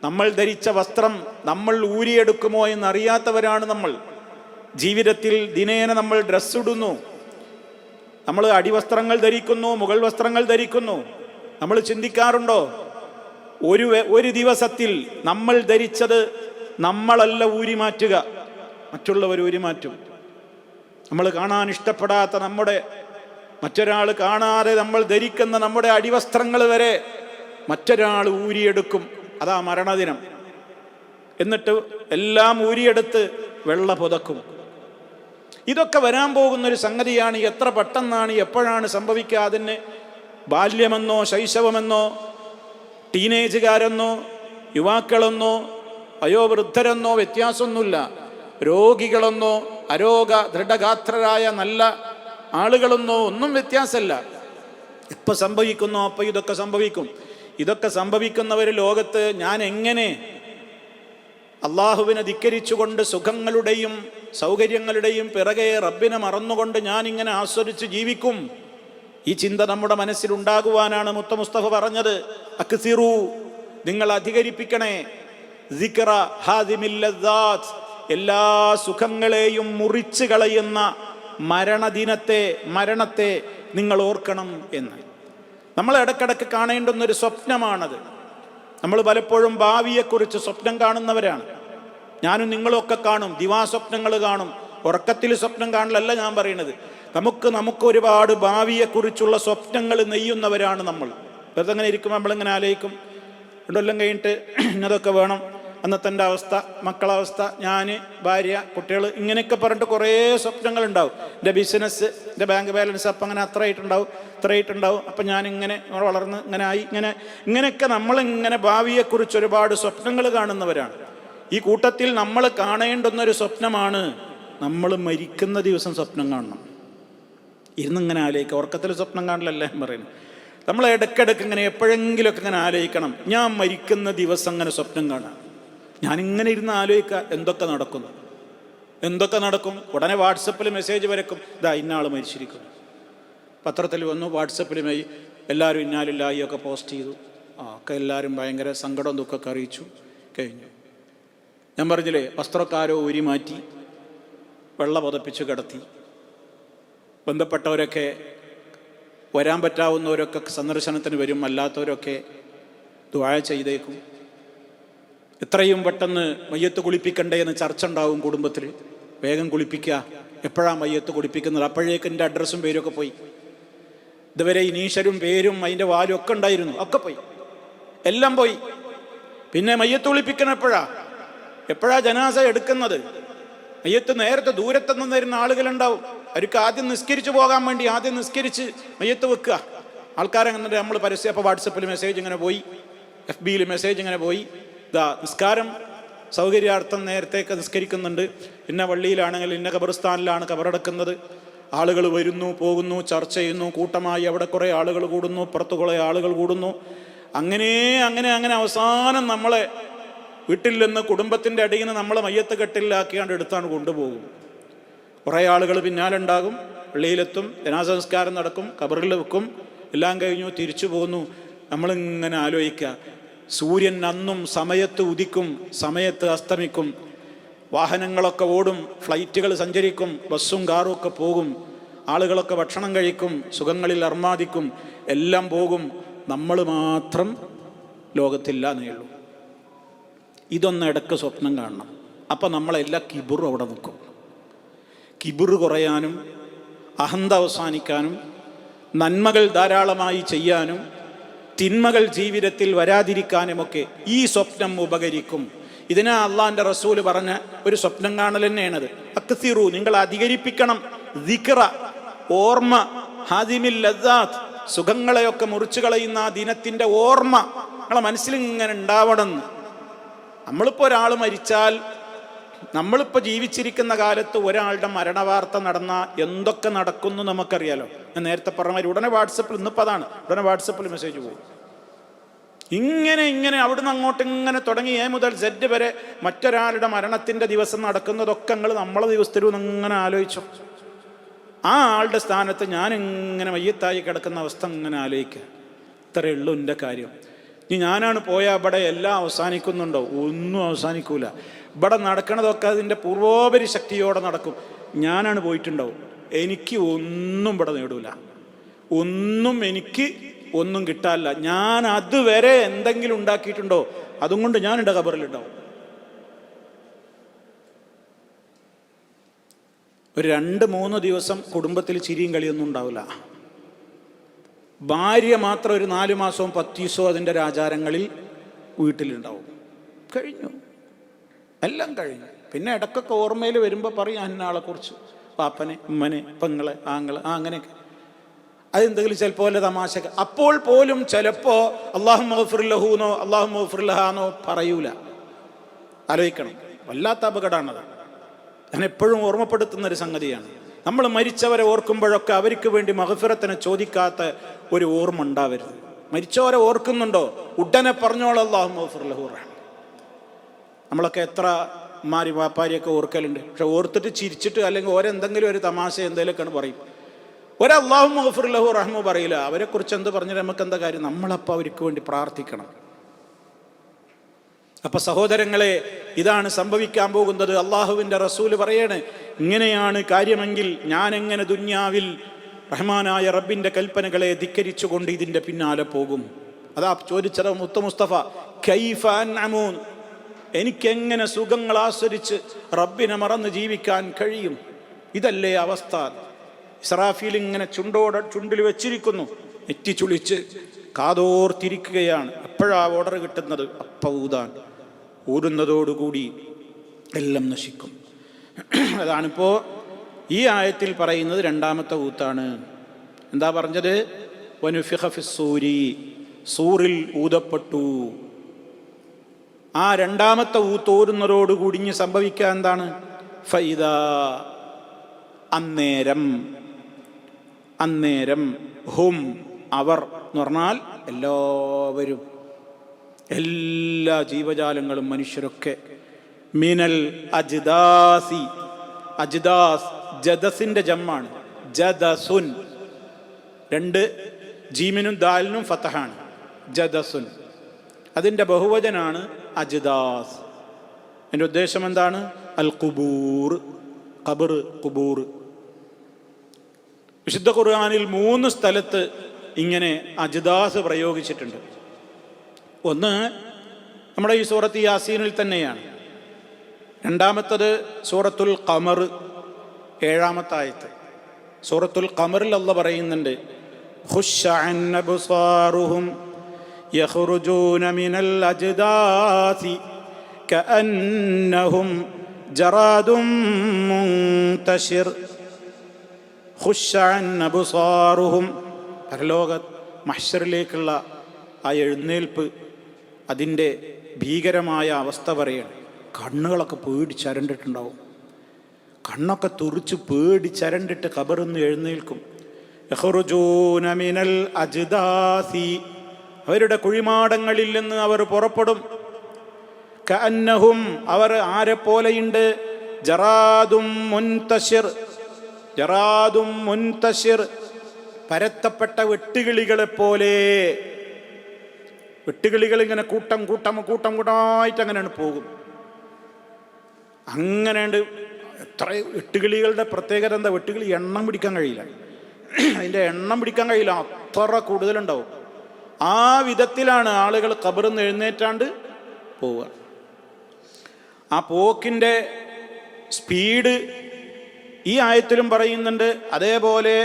നമ്മൾ ധരിച്ച വസ്ത്രം നമ്മൾ ഊരിയെടുക്കുമോ എന്നറിയാത്തവരാണ് നമ്മൾ. ജീവിതത്തിൽ ദിനേന നമ്മൾ ഡ്രസ്സ് ഇടുന്നു, നമ്മൾ അടിവസ്ത്രങ്ങൾ ധരിക്കുന്നു, മുകൾ വസ്ത്രങ്ങൾ ധരിക്കുന്നു. നമ്മൾ ചിന്തിക്കാറുണ്ടോ, ഒരു ദിവസത്തിൽ നമ്മൾ ധരിച്ചത് നമ്മളല്ല ഊരി മാറ്റുക, മറ്റുള്ളവർ ഊരി മാറ്റും. നമ്മൾ കാണാൻ ഇഷ്ടപ്പെടാത്ത മറ്റൊരാൾ കാണാതെ നമ്മൾ ധരിക്കുന്ന നമ്മുടെ അടിവസ്ത്രങ്ങൾ വരെ മറ്റൊരാൾ ഊരിയെടുക്കും. അതാ മരണദിനം. എന്നിട്ട് എല്ലാം ഊരിയെടുത്ത് വെള്ള പുതക്കും. ഇതൊക്കെ വരാൻ പോകുന്നൊരു സംഗതിയാണ്. എത്ര പെട്ടെന്നാണ്, എപ്പോഴാണ് സംഭവിക്കുക? അതിന് ബാല്യമെന്നോ ശൈശവമെന്നോ ടീനേജുകാരെന്നോ യുവാക്കളെന്നോ വയോവൃദ്ധരെന്നോ വ്യത്യാസമൊന്നുമില്ല. രോഗികളെന്നോ ദൃഢഗാത്രരായ നല്ല ആളുകളെന്നോ ഒന്നും വ്യത്യാസമല്ല. എപ്പോൾ സംഭവിക്കുന്നോ അപ്പോൾ ഇതൊക്കെ സംഭവിക്കും. ഇതൊക്കെ സംഭവിക്കുന്നവർ ലോകത്ത് ഞാൻ എങ്ങനെ അള്ളാഹുവിനെ ധിക്കരിച്ചുകൊണ്ട് സുഖങ്ങളുടെയും സൗകര്യങ്ങളുടെയും പിറകെ റബ്ബിനെ മറന്നുകൊണ്ട് ഞാൻ ഇങ്ങനെ ആസ്വദിച്ച് ജീവിക്കും ഈ ചിന്ത നമ്മുടെ മനസ്സിലുണ്ടാകുവാനാണ് മുത്ത മുസ്തഫ പറഞ്ഞത്, അക്സിറു, നിങ്ങൾ അധികരിപ്പിക്കണേ, സിക്റ ഹാദിമിൽ ലദ്ദാത്ത്, എല്ലാ സുഖങ്ങളെയും മുറിച്ചു കളയുന്ന മരണത്തെ നിങ്ങൾ ഓർക്കണം എന്ന്. നമ്മൾ ഇടക്കിടക്ക് കാണേണ്ടുന്നൊരു സ്വപ്നമാണത്. നമ്മൾ പലപ്പോഴും ഭാവിയെക്കുറിച്ച് സ്വപ്നം കാണുന്നവരാണ്. ഞാനും നിങ്ങളൊക്കെ കാണും, ദിവാസ്വപ്നങ്ങൾ കാണും. ഉറക്കത്തിൽ സ്വപ്നം കാണലല്ല ഞാൻ പറയുന്നത്. നമുക്ക് ഒരുപാട് ഭാവിയെക്കുറിച്ചുള്ള സ്വപ്നങ്ങൾ നെയ്യുന്നവരാണ് നമ്മൾ. വെറുതെ അങ്ങനെ ഇരിക്കുമ്പോൾ നമ്മളിങ്ങനെ ആലോചിക്കും, 2 കൊല്ലം കഴിഞ്ഞിട്ട് ഇന്നതൊക്കെ വേണം, അന്നത്തെ എൻ്റെ അവസ്ഥ, മക്കളവസ്ഥ, ഞാൻ, ഭാര്യ, കുട്ടികൾ, ഇങ്ങനെയൊക്കെ പറഞ്ഞിട്ട് കുറേ സ്വപ്നങ്ങളുണ്ടാവും. എൻ്റെ ബിസിനസ്, എൻ്റെ ബാങ്ക് ബാലൻസ് അപ്പം അങ്ങനെ അത്രയായിട്ടുണ്ടാവും. അപ്പം ഞാനിങ്ങനെ വളർന്ന് ഇങ്ങനെയൊക്കെ നമ്മളിങ്ങനെ ഭാവിയെക്കുറിച്ച് ഒരുപാട് സ്വപ്നങ്ങൾ കാണുന്നവരാണ്. ഈ കൂട്ടത്തിൽ നമ്മൾ കാണേണ്ടുന്നൊരു സ്വപ്നമാണ് നമ്മൾ മരിക്കുന്ന ദിവസം സ്വപ്നം കാണണം. ഇരുന്നിങ്ങനെ ആലോചിക്കുക. ഉറക്കത്തിൽ സ്വപ്നം കാണില്ലല്ലേ പറയുന്നത്. നമ്മൾ ഇടയ്ക്കിടയ്ക്ക് ഇങ്ങനെ എപ്പോഴെങ്കിലുമൊക്കെ ഇങ്ങനെ ആലോചിക്കണം, ഞാൻ മരിക്കുന്ന ദിവസം അങ്ങനെ സ്വപ്നം കാണാം. ഞാനിങ്ങനെ ഇരുന്ന് ആലോചിക്കുക എന്തൊക്കെ നടക്കും. ഉടനെ വാട്സപ്പിൽ മെസ്സേജ് വരക്കും, ഇതാ ഇന്നാൾ മരിച്ചിരിക്കുന്നു. പത്രത്തിൽ വന്നു, വാട്സപ്പിൽ എല്ലാവരും ഇന്നാലില്ലായി ഒക്കെ പോസ്റ്റ് ചെയ്തു. ഒക്കെ എല്ലാവരും ഭയങ്കര സങ്കടവും ദുഃഖമൊക്കെ അറിയിച്ചു. കഴിഞ്ഞു. ഞാൻ പറഞ്ഞില്ലേ, വസ്ത്രക്കാരോ ഊരി മാറ്റി വെള്ള പുതപ്പിച്ച് കിടത്തി. ബന്ധപ്പെട്ടവരൊക്കെ, വരാൻ പറ്റാവുന്നവരൊക്കെ സന്ദർശനത്തിന് വരും, അല്ലാത്തവരൊക്കെ ദുആ ചെയ്തേക്കും. എത്രയും പെട്ടെന്ന് മയ്യത്ത് കുളിപ്പിക്കണ്ടേ എന്ന് ചർച്ച ഉണ്ടാവും കുടുംബത്തിൽ. വേഗം കുളിപ്പിക്കുക, എപ്പോഴാണ് മയ്യത്ത് കുളിപ്പിക്കുന്നത്? അപ്പോഴേക്ക് എൻ്റെ അഡ്രസ്സും പേരൊക്കെ പോയി. ഇതുവരെ ഇനീഷലും പേരും അതിൻ്റെ വാലും ഒക്കെ ഉണ്ടായിരുന്നു, ഒക്കെ പോയി, എല്ലാം പോയി. പിന്നെ മയ്യത്ത് കുളിപ്പിക്കണം എപ്പോഴാ ജനാസ എടുക്കുന്നത്? മയ്യത്ത് നേരത്തെ ദൂരത്തുനിന്ന് വരുന്ന ആളുകളുണ്ടാവും. അവർക്ക് ആദ്യം നിസ്കരിച്ച് പോകാൻ വേണ്ടി ആദ്യം നിസ്കരിച്ച് മയ്യത്ത് വെക്കുക. ആൾക്കാരെങ്ങനെ നമ്മൾ പരസ്യം, അപ്പോൾ വാട്സപ്പിൽ മെസ്സേജ് ഇങ്ങനെ പോയി, FBയിൽ മെസ്സേജ് ഇങ്ങനെ പോയി, ഇതാ നിസ്കാരം സൗകര്യാർത്ഥം നേരത്തേക്ക് നിസ്കരിക്കുന്നുണ്ട്, ഇന്ന പള്ളിയിലാണെങ്കിൽ ഇന്ന ഖബർസ്ഥാനിലാണ് ഖബറടക്കുന്നത്. ആളുകൾ വരുന്നു പോകുന്നു, ചർച്ച ചെയ്യുന്നു, കൂട്ടമായി അവിടെ കുറേ ആളുകൾ കൂടുന്നു, പുറത്ത് കുറേ ആളുകൾ കൂടുന്നു. അങ്ങനെ അവസാനം നമ്മളെ വീട്ടിൽ നിന്ന്, കുടുംബത്തിൻ്റെ അടിയിൽ നിന്ന് നമ്മളെ മയ്യത്ത് കെട്ടിലാക്കിയാണ്ട് എടുത്താണ് കൊണ്ടുപോകും. കുറേ ആളുകൾ പിന്നാലെ ഉണ്ടാകും, പള്ളിയിലെത്തും, ജനാസ സംസ്കാരം നടക്കും, ഖബറിൽ വെക്കും, എല്ലാം കഴിഞ്ഞു തിരിച്ചു പോകുന്നു. നമ്മളിങ്ങനെ ആലോചിക്കുക, സൂര്യൻ അന്നും സമയത്ത് ഉദിക്കും, സമയത്ത് അസ്തമിക്കും, വാഹനങ്ങളൊക്കെ ഓടും, ഫ്ലൈറ്റുകൾ സഞ്ചരിക്കും, ബസ്സും കാറും ഒക്കെ പോകും, ആളുകളൊക്കെ ഭക്ഷണം കഴിക്കും, സുഖങ്ങളിൽ അർമാദിക്കും, എല്ലാം പോകും. നമ്മൾ മാത്രം ലോകത്തില്ല എന്നേ ഉള്ളൂ. ഇതൊന്ന് ഇടയ്ക്ക് സ്വപ്നം കാണണം. അപ്പം നമ്മളെല്ലാ കിബിറും അവിടെ നിൽക്കും. കിബിറ് കുറയാനും അഹന്ത അവസാനിക്കാനും നന്മകൾ ധാരാളമായി ചെയ്യാനും തിന്മകൾ ജീവിതത്തിൽ വരാതിരിക്കാനുമൊക്കെ ഈ സ്വപ്നം ഉപകരിക്കും. ഇതിനാ അള്ളാഹിൻ്റെ റസൂല് പറഞ്ഞ ഒരു സ്വപ്നം കാണൽ തന്നെയാണത്. അക്സിറു, നിങ്ങൾ അധികരിപ്പിക്കണം, ദിക്റ, ഓർമ്മ, ഹാദിമിൽ ലദ്ദാത്ത്, സുഖങ്ങളെയൊക്കെ മുറിച്ചു കളയുന്ന ആ ദിനത്തിൻ്റെ ഓർമ്മ നിങ്ങളെ മനസ്സിൽ ഇങ്ങനെ ഉണ്ടാവണം. നമ്മളിപ്പോൾ ഒരാൾ മരിച്ചാൽ, നമ്മളിപ്പോൾ ജീവിച്ചിരിക്കുന്ന കാലത്ത് ഒരാളുടെ മരണവാർത്ത നടന്നാൽ എന്തൊക്കെ നടക്കുന്നു നമുക്കറിയാലോ. ഞാൻ നേരത്തെ പറഞ്ഞ മാതിരി ഉടനെ വാട്സപ്പിൽ, ഇന്നിപ്പോൾ അതാണ്, ഉടനെ വാട്സപ്പിൽ മെസ്സേജ് പോകും. ഇങ്ങനെ അവിടുന്ന് അങ്ങോട്ട് ഇങ്ങനെ തുടങ്ങി A മുതൽ Z വരെ മറ്റൊരാളുടെ മരണത്തിൻ്റെ ദിവസം നടക്കുന്നതൊക്കെ നമ്മളെ ദിവസത്തിലും ഇങ്ങനെ ആലോചിച്ചു. ആ ആളുടെ സ്ഥാനത്ത് ഞാൻ ഇങ്ങനെ മയ്യത്തായി കിടക്കുന്ന അവസ്ഥ ഇങ്ങനെ ആലോചിക്കുക. ഇത്രയേ ഉള്ളൂ എൻ്റെ കാര്യം. ഇനി ഞാനാണ് പോയാൽ ഇവിടെ എല്ലാം അവസാനിക്കുന്നുണ്ടോ? ഒന്നും അവസാനിക്കൂല. ഇവിടെ നടക്കണതൊക്കെ അതിൻ്റെ പൂർവോപരി ശക്തിയോടെ നടക്കും. ഞാനാണ് പോയിട്ടുണ്ടാവും, എനിക്ക് ഒന്നും ഇവിടെ നേടൂല, എനിക്ക് ഒന്നും കിട്ടാനില്ല. ഞാൻ അതുവരെ എന്തെങ്കിലും ഉണ്ടാക്കിയിട്ടുണ്ടോ അതും കൊണ്ട് ഞാൻ എൻ്റെ ഖബറിലുണ്ടാവും. ഒരു 2-3 ദിവസം കുടുംബത്തിൽ ചിരിയും കളിയൊന്നും ഉണ്ടാവില്ല. ഭാര്യ മാത്രം ഒരു 4 മാസവും 10 ദിവസവും അതിൻ്റെ ആചാരങ്ങളിൽ വീട്ടിലുണ്ടാവും. കഴിഞ്ഞു, എല്ലാം കഴിഞ്ഞു. പിന്നെ ഇടയ്ക്കൊക്കെ ഓർമ്മയിൽ വരുമ്പോൾ പറയും അന്നാളെക്കുറിച്ച്, പാപ്പനെ, ഉമ്മനെ, പെങ്ങളെ, ആങ്ങളെ, അങ്ങനെയൊക്കെ. അതെന്തെങ്കിലും ചിലപ്പോൾ വല്ല തമാശ. അപ്പോൾ പോലും ചിലപ്പോൾ അല്ലാഹു മഗ്ഫിർ ലഹൂന്നോ അല്ലാഹു മഗ്ഫിർ ലഹാന്നോ പറയൂല. ആലോചിക്കണം, വല്ലാത്ത അപകടമാണത്. ഞാൻ എപ്പോഴും ഓർമ്മപ്പെടുത്തുന്നൊരു സംഗതിയാണ്. നമ്മൾ മരിച്ചവരെ ഓർക്കുമ്പോഴൊക്കെ അവർക്ക് വേണ്ടി മഗ്ഫിറത്തിനെ ചോദിക്കാത്ത ഒരു ഓർമ്മ ഉണ്ടാവരുത്. മരിച്ചവരെ ഓർക്കുന്നുണ്ടോ, ഉടനെ പറഞ്ഞോളൂ അല്ലാഹു മഗ്ഫിർ ലഹു. നമ്മളൊക്കെ എത്ര മാരി വാപ്പാരിയൊക്കെ ഓർക്കലുണ്ട്. പക്ഷെ ഓർത്തിട്ട് ചിരിച്ചിട്ട് അല്ലെങ്കിൽ ഓരെന്തെങ്കിലും ഒരു തമാശ എന്തെങ്കിലുമൊക്കെയാണ് പറയും. ഒരല്ലാഹുമ്മ ഗഫിർ ലഹു റഹ്മു പറയില്ല. അവരെക്കുറിച്ച് എന്ത് പറഞ്ഞാൽ നമുക്ക് എന്താ കാര്യം? നമ്മളപ്പോൾ അവർക്ക് വേണ്ടി പ്രാർത്ഥിക്കണം. അപ്പൊ സഹോദരങ്ങളെ, ഇതാണ് സംഭവിക്കാൻ പോകുന്നത്. അള്ളാഹുവിൻ്റെ റസൂല് പറയാണ്, ഇങ്ങനെയാണ് കാര്യമെങ്കിൽ ഞാൻ എങ്ങനെ ദുന്യാവിൽ റഹ്മാനായ റബ്ബിൻ്റെ കൽപ്പനകളെ ധിക്കരിച്ചുകൊണ്ട് ഇതിൻ്റെ പിന്നാലെ പോകും? അതാ ചോദിച്ചത് മുസ്തഫ, കൈഫ അൻഅമു, എനിക്കെങ്ങനെ സുഖങ്ങൾ ആസ്വദിച്ച് റബ്ബിനെ മറന്ന് ജീവിക്കാൻ കഴിയും? ഇതല്ലേ അവസ്ഥ? ഇസ്രാഫീൽ ഇങ്ങനെ ചുണ്ടിൽ വെച്ചിരിക്കുന്നു, നെറ്റി ചുളിച്ച് കാതോർത്തിരിക്കുകയാണ്. എപ്പോഴാ ഓർഡർ കിട്ടുന്നത്? അപ്പ ഊതാൻ. ഊതുന്നതോടുകൂടി എല്ലാം നശിക്കും. അതാണിപ്പോൾ ഈ ആയത്തിൽ പറയുന്നത്. രണ്ടാമത്തെ ഊത്താണ്. എന്താ പറഞ്ഞത്? വനുഫിഖ ഫിസ്സൂരി, സൂറിൽ ഊതപ്പെട്ടു. ആ രണ്ടാമത്തെ ഊത്ത് ഊതുന്നതോടുകൂടി ഇനി സംഭവിക്കുക എന്താണ്? ഫൈദാ, അന്നേരം ഹും, അവർ എന്ന് പറഞ്ഞാൽ എല്ലാവരും, എല്ലാ ജീവജാലങ്ങളും മനുഷ്യരൊക്കെ, മിനൽ അജ്ദാസി, അജ്ദാസ് ജദസിന്റെ ജമ്മാണ്, ജദസുൻ, രണ്ട് ജീമിനും ദാലിനും ഫതഹാണ്, ജദസുൻ. അതിൻ്റെ ബഹുവചനാണ് അജ്ദാസ്. എൻ്റെ ഉദ്ദേശം എന്താണ്? അൽ ഖുബൂർ, ഖബർ, ഖുബൂർ. വിശുദ്ധ ഖുർആനിൽ 3 സ്ഥലത്ത് ഇങ്ങനെ അജ്ദാസ് പ്രയോഗിച്ചിട്ടുണ്ട്. ഒന്ന് നമ്മുടെ ഈ സൂറത്ത് യാസീനിൽ തന്നെയാണ്. രണ്ടാമത്തത് സൂറത്തുൽ ഖമർ 7-ാമത്തെ ആയത്ത്. സൂറത്തുൽ ഖമറിൽ അല്ലാഹ് പറയുന്നുണ്ട്, ഖുശ്ശഅൻ അബ്സാറുഹും യഖ്റുജൂന മിനൽ അജ്ദാസി കഅന്നഹും ജറാദും മുൻതശിർ. ഖുശ്ശഅൻ അബ്സാറുഹും, പരലോക മഹ്ശറിലേക്കുള്ള ആ എഴുന്നേൽപ്പ്, അതിൻ്റെ ഭീകരമായ അവസ്ഥ പറയാണ്. കണ്ണുകളൊക്കെ പേടിച്ചരണ്ടിട്ടുണ്ടാവും, കണ്ണൊക്കെ തുറിച്ച് പേടിച്ചരണ്ടിട്ട് ഖബറിന്ന് എഴുന്നേൽക്കും. യഖ്റുജൂന മിനൽ അജ്ദാസി, അവരുടെ കുഴിമാടങ്ങളിൽ നിന്ന് അവർ പുറപ്പെടും. കഅന്നഹും, അവർ ആരെ പോലെയുണ്ട്? ജറാദും മുൻതശിർ, ജറാദും മുൻതശിർ, പരത്തപ്പെട്ട വെട്ടുകിളികളെ പോലെ. വെട്ടുകിളികൾ ഇങ്ങനെ കൂട്ടമായിട്ട് അങ്ങനെയാണ് പോകും. അങ്ങനെയുണ്ട്. എത്ര വെട്ടുകിളികളുടെ പ്രത്യേകത എന്താ? വെട്ടുകിളി എണ്ണം പിടിക്കാൻ കഴിയില്ല, അതിൻ്റെ എണ്ണം പിടിക്കാൻ കഴിയില്ല, അത്ര കൂടുതലുണ്ടാവും. ആ വിധത്തിലാണ് ആളുകൾ ഖബറിന്ന് എഴുന്നേറ്റാണ്ട് പോവുക. ആ പോക്കിൻ്റെ സ്പീഡ് ഈ ആയത്തിലും പറയുന്നുണ്ട്. അതേപോലെ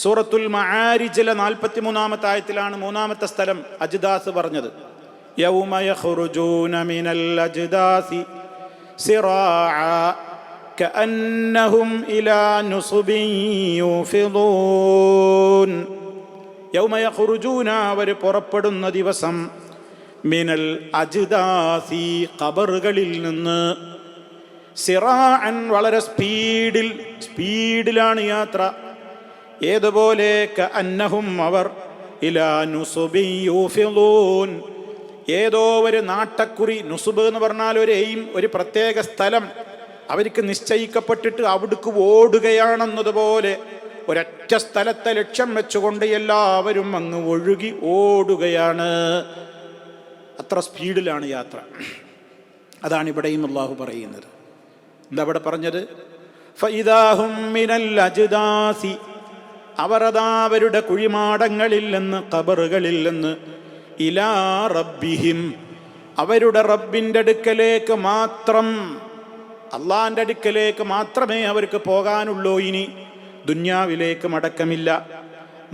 സൂറത്തുൽ മആരിജിലെ 43-ാമത്തെ ആയത്തിലാണ് 3-ാമത്തെ സ്ഥലം അജ്ദാസ് പറഞ്ഞത്. യൗമ യഖ്റുജൂന മിനൽ അജ്ദാസി സിറാഅ കഅന്നഹും ഇലാ നുസുബിൻ യൂഫിദൂൻ. യൗമ യഖ്റുജൂന, അവർ പുറപ്പെടുന്ന ദിവസം, മിനൽ അജ്ദാസി, ഖബറുകളിൽ നിന്ന്, സിറാഅൻ, വളരെ സ്പീഡിലാണ് യാത്ര. ഏതുപോലെ? കഅന്നഹും, അവർ, ഇലാ നുസുബിൻ യൂഫിദൂൻ, ഏതോ ഒരു നാട്ടക്കുറി. നുസുബ് എന്ന് പറഞ്ഞാൽ ഒരു എയിം, ഒരു പ്രത്യേക സ്ഥലം അവർക്ക് നിശ്ചയിക്കപ്പെട്ടിട്ട് അവിടേക്ക് ഓടുകയാണെന്നതുപോലെ ഒരൊറ്റ സ്ഥലത്തെ ലക്ഷ്യം വെച്ചുകൊണ്ട് എല്ലാവരും അങ്ങ് ഒഴുകി ഓടുകയാണ്. അത്ര സ്പീഡിലാണ് യാത്ര. അതാണ് ഇവിടെയും അല്ലാഹു പറയുന്നത്. എന്താ ഇവിടെ പറഞ്ഞത്? ഫഇദാഹും മിനൽ അജ്ദാസി, അവരതാ അവരുടെ കുഴിമാടങ്ങളിൽ നിന്ന്, ഖബറുകളിൽ നിന്ന്, ഇലാ റബ്ബിഹിം, അവരുടെ റബ്ബിൻ്റെ അടുക്കലേക്ക് മാത്രം, അള്ളാഹിൻ്റെ അടുക്കലേക്ക് മാത്രമേ അവർക്ക് പോകാനുള്ളൂ. ഇനി ദുന്യാവിലേക്ക് മടക്കമില്ല,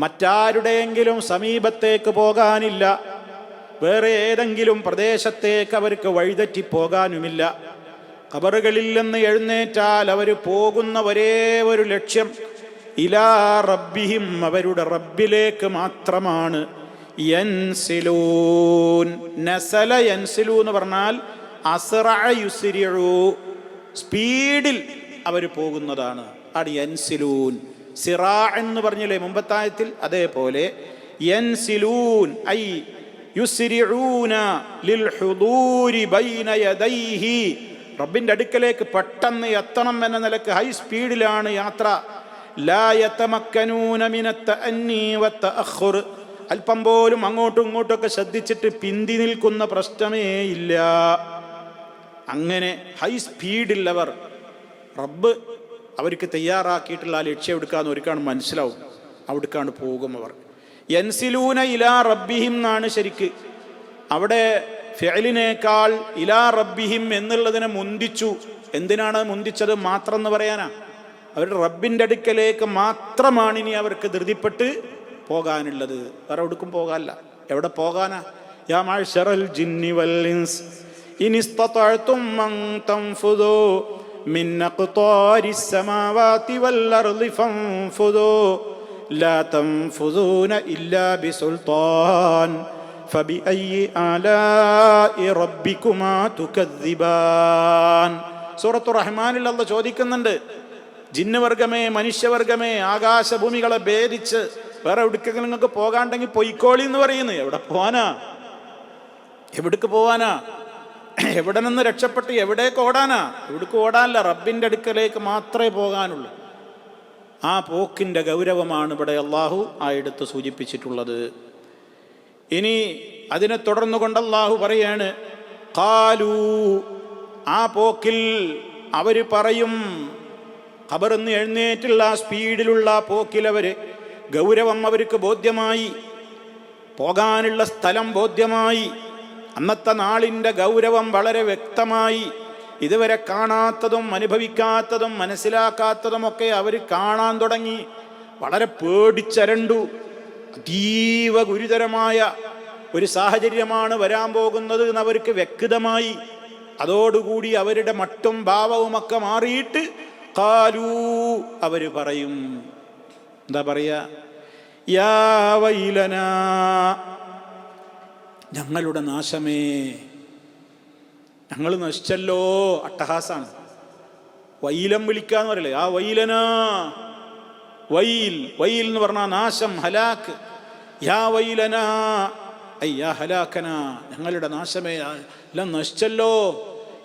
മറ്റാരുടെയെങ്കിലും സമീപത്തേക്ക് പോകാനില്ല, വേറെ ഏതെങ്കിലും പ്രദേശത്തേക്ക് അവർക്ക് വഴിതെറ്റിപ്പോകാനുമില്ല. ഖബറുകളിൽ നിന്ന് എഴുന്നേറ്റാൽ അവർ പോകുന്ന ഒരേ ഒരു ലക്ഷ്യം ഇലാ റബ്ബിഹിം, അവരുടെ റബ്ബിലേക്ക് മാത്രമാണ്. യൻസിലൂൻ, നസല യൻസിലൂ എന്ന് പറഞ്ഞാൽ അസ്റഅ യുസ്രിഉ, സ്പീഡിൽ അവർ പോകുന്നതാണ്. ആണ് യൻസിലൂൻ. സിറാ എന്ന് പറഞ്ഞില്ലേ മുമ്പത്തായത്തിൽ, അതേപോലെ യൻസിലൂൻ ഐ യുസ്രിഊന ലിൽ ഹുദൂരി ബൈന യദൈഹി, റബ്ബിൻ്റെ അടുക്കലേക്ക് പെട്ടെന്ന് എത്തണം എന്ന നിലക്ക് ഹൈ സ്പീഡിലാണ് യാത്ര. ലാ യതമക്കനൂന മിനത്ത അന്നി വത്തഅഖുർ, അല്പം പോലും അങ്ങോട്ടും ഇങ്ങോട്ടൊക്കെ ശ്രദ്ധിച്ചിട്ട് പിന്തി നിൽക്കുന്ന പ്രശ്നമേ ഇല്ല. അങ്ങനെ ഹൈ സ്പീഡില്ലവർ റബ്ബ് അവർക്ക് തയ്യാറാക്കിയിട്ടുള്ള ആ ലക്ഷ്യം എടുക്കാന്ന് ഒരിക്കാണ് മനസ്സിലാവും, അവിടേക്കാണ് പോകും അവർ. യൻസിലൂന ഇലാ റബ്ബിഹിം എന്നാണ് ശരിക്ക്. അവിടെ ഫിഅലിനേക്കാൾ ഇലാ റബ്ബിഹിം എന്നുള്ളതിനെ മുന്തിച്ചു. എന്തിനാണ് മുന്തിച്ചത്? മാത്രം എന്ന് പറയാനാ. അവരുടെ റബ്ബിൻ്റെ അടുക്കലേക്ക് മാത്രമാണ് ഇനി അവർക്ക് ധൃതിപ്പെട്ട് പോകാനുള്ളത്, വേറെ എവിടേക്കും പോകാനല്ല. എവിടെ പോകാനാ? യാ മഅ്ശറൽ ജിന്നി വൽ ഇൻസ് ഇൻ ഇസ്തതഅ്തും അൻ തൻഫുദൂ മിൻ അഖ്താരിസ് സമാവാതി വൽ അർളി ഫൻഫുദൂ ലാ തൻഫുദൂന ഇല്ലാ ബിസുൽത്താൻ ഫബിഅയ്യി ആലാഇ റബ്ബികുമാ തുകദ്ദിബാൻ. സൂറത്തുർ റഹ്മാനിൽ അല്ലാഹ് ചോദിക്കുന്നുണ്ട്, ജിന്നുവർഗമേ, മനുഷ്യവർഗമേ, ആകാശഭൂമികളെ ഭേദിച്ച് വേറെ എവിടേക്കെങ്കിലും നിങ്ങൾക്ക് പോകാണ്ടെങ്കിൽ പൊയ്ക്കോളി എന്ന് പറയുന്നു. എവിടെ പോവാനാ? എവിടേക്ക് പോവാനാ? എവിടെ നിന്ന് രക്ഷപ്പെട്ട് എവിടേക്ക് ഓടാനാ? എവിടേക്ക് ഓടാനല്ല, റബ്ബിൻ്റെ അടുക്കലേക്ക് മാത്രമേ പോകാനുള്ളൂ. ആ പോക്കിൻ്റെ ഗൗരവമാണ് ഇവിടെ അള്ളാഹു ആ എടുത്ത് സൂചിപ്പിച്ചിട്ടുള്ളത്. ഇനി അതിനെ തുടർന്നുകൊണ്ട് അള്ളാഹു പറയാണ്, ഖാലൂ, ആ പോക്കിൽ അവർ പറയും, ഖബറിന്ന് എഴുന്നേറ്റുള്ള സ്പീഡിലുള്ള പോക്കിൽ അവർ ഗൗരവം അവർക്ക് ബോധ്യമായി, പോകാനുള്ള സ്ഥലം ബോധ്യമായി, അന്നത്തെ നാളിൻ്റെ ഗൗരവം വളരെ വ്യക്തമായി. ഇതുവരെ കാണാത്തതും അനുഭവിക്കാത്തതും മനസ്സിലാക്കാത്തതുമൊക്കെ അവർ കാണാൻ തുടങ്ങി. വളരെ പേടിച്ചരണ്ടു. അതീവ ഗുരുതരമായ ഒരു സാഹചര്യമാണ് വരാൻ പോകുന്നത് എന്ന് അവർക്ക് വ്യക്തമായി. അതോടുകൂടി അവരുടെ മട്ടും ഭാവവുമൊക്കെ മാറിയിട്ട് ഖാലൂ, അവർ പറയും, എന്താ പറയാ? യാ വൈലനാ, ഞങ്ങളുടെ നാശമേ, ഞങ്ങൾ നശിച്ചല്ലോ. അട്ടഹാസാണ്. വൈലം വിളിക്കാന്ന് പറയല്ലേ, ആ വൈലനാ. വൈൽ, വൈൽ എന്ന് പറഞ്ഞാൽ നാശം, ഹലാക്ക്. യാ വൈലനാ ഐ യാ ഹലാക്കന, ഞങ്ങളുടെ നാശമേ, എല്ലാം നശിച്ചല്ലോ.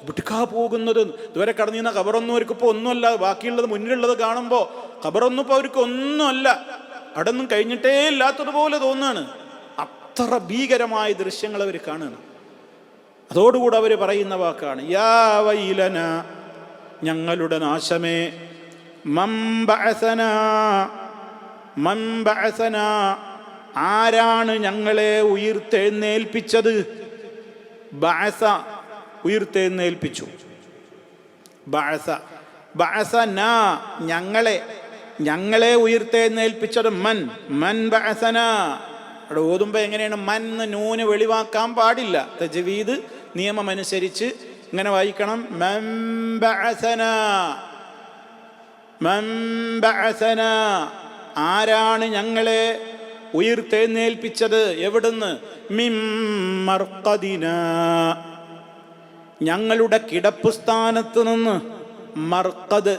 ഇവിടേക്കാ പോകുന്നത്? ഇതുവരെ കടന്നിരുന്ന ഖബറൊന്നും അവർക്ക് ഇപ്പോൾ ഒന്നുമല്ല. ബാക്കിയുള്ളത് മുന്നിലുള്ളത് കാണുമ്പോൾ ഖബറൊന്നും ഇപ്പോൾ അവർക്ക് ഒന്നുമല്ല, അവിടെ ഒന്നും കഴിഞ്ഞിട്ടേ ഇല്ലാത്തതുപോലെ തോന്നുകയാണ്. അത്ര ഭീകരമായ ദൃശ്യങ്ങൾ അവർ കാണുകയാണ്. അതോടുകൂടെ അവർ പറയുന്ന വാക്കാണ് യാ വൈലന, ഞങ്ങളുടെ നാശമേ. മൻ ബഅസനാ, മൻ ബഅസനാ, ആരാണ് ഞങ്ങളെ ഉയർത്തെഴുന്നേൽപ്പിച്ചത്? ബഅസ, ഉയർത്തെഴുന്നേൽപ്പിച്ചു. ബഅസ, ബഅസന, ഞങ്ങളെ, ഞങ്ങളെ ഉയർത്തെഴുന്നേൽപ്പിച്ചത്. മൻ, മൻ ബഅസന. അവിടെ ഓതുമ്പോൾ എങ്ങനെയാണ്? മൻ നൂന് വെളിവാക്കാൻ പാടില്ല. തജ്വീദ് നിയമമനുസരിച്ച് ഇങ്ങനെ വായിക്കണം. മൻ ബഅസന, മൻ ബഅസന, ആരാണ് ഞങ്ങളെ ഉയർത്തെഴുന്നേൽപ്പിച്ചത്? എവിടുന്ന്? മിൻ മർഖദിനാ, ഞങ്ങളുടെ കിടപ്പ് സ്ഥാനത്ത് നിന്ന്. മർഖദ്,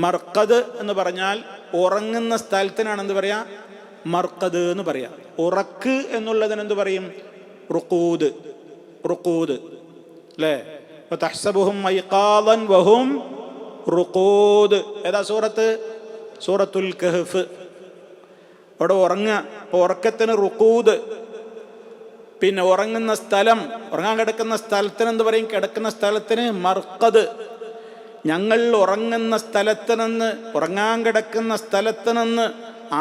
മർഖദ് എന്ന് പറഞ്ഞാൽ ഉറങ്ങുന്ന സ്ഥലത്തിനാണ് എന്ത് പറയാ? മർഖദ് എന്ന് പറയാം. ഉറക്ക് എന്നുള്ളതിന് എന്ത് പറയും? റുഖൂദ്, റുഖൂദ് അല്ലേ? തഹ്സബുഹും ഐഖാദൻ വഹും റുഖൂദ്. ഏതാ സൂറത്ത്? സൂറത്തുൽ കഹ്ഫ്. അവിടെ ഉറങ്ങുക. അപ്പോൾ ഉറക്കത്തിന് റുഖൂദ്. പിന്നെ ഉറങ്ങുന്ന സ്ഥലം, ഉറങ്ങാൻ കിടക്കുന്ന സ്ഥലത്തിന് എന്ത് പറയും? കിടക്കുന്ന സ്ഥലത്തിന് മർഖദ്. ഞങ്ങൾ ഉറങ്ങുന്ന സ്ഥലത്ത് നിന്ന്, ഉറങ്ങാൻ കിടക്കുന്ന സ്ഥലത്ത് നിന്ന്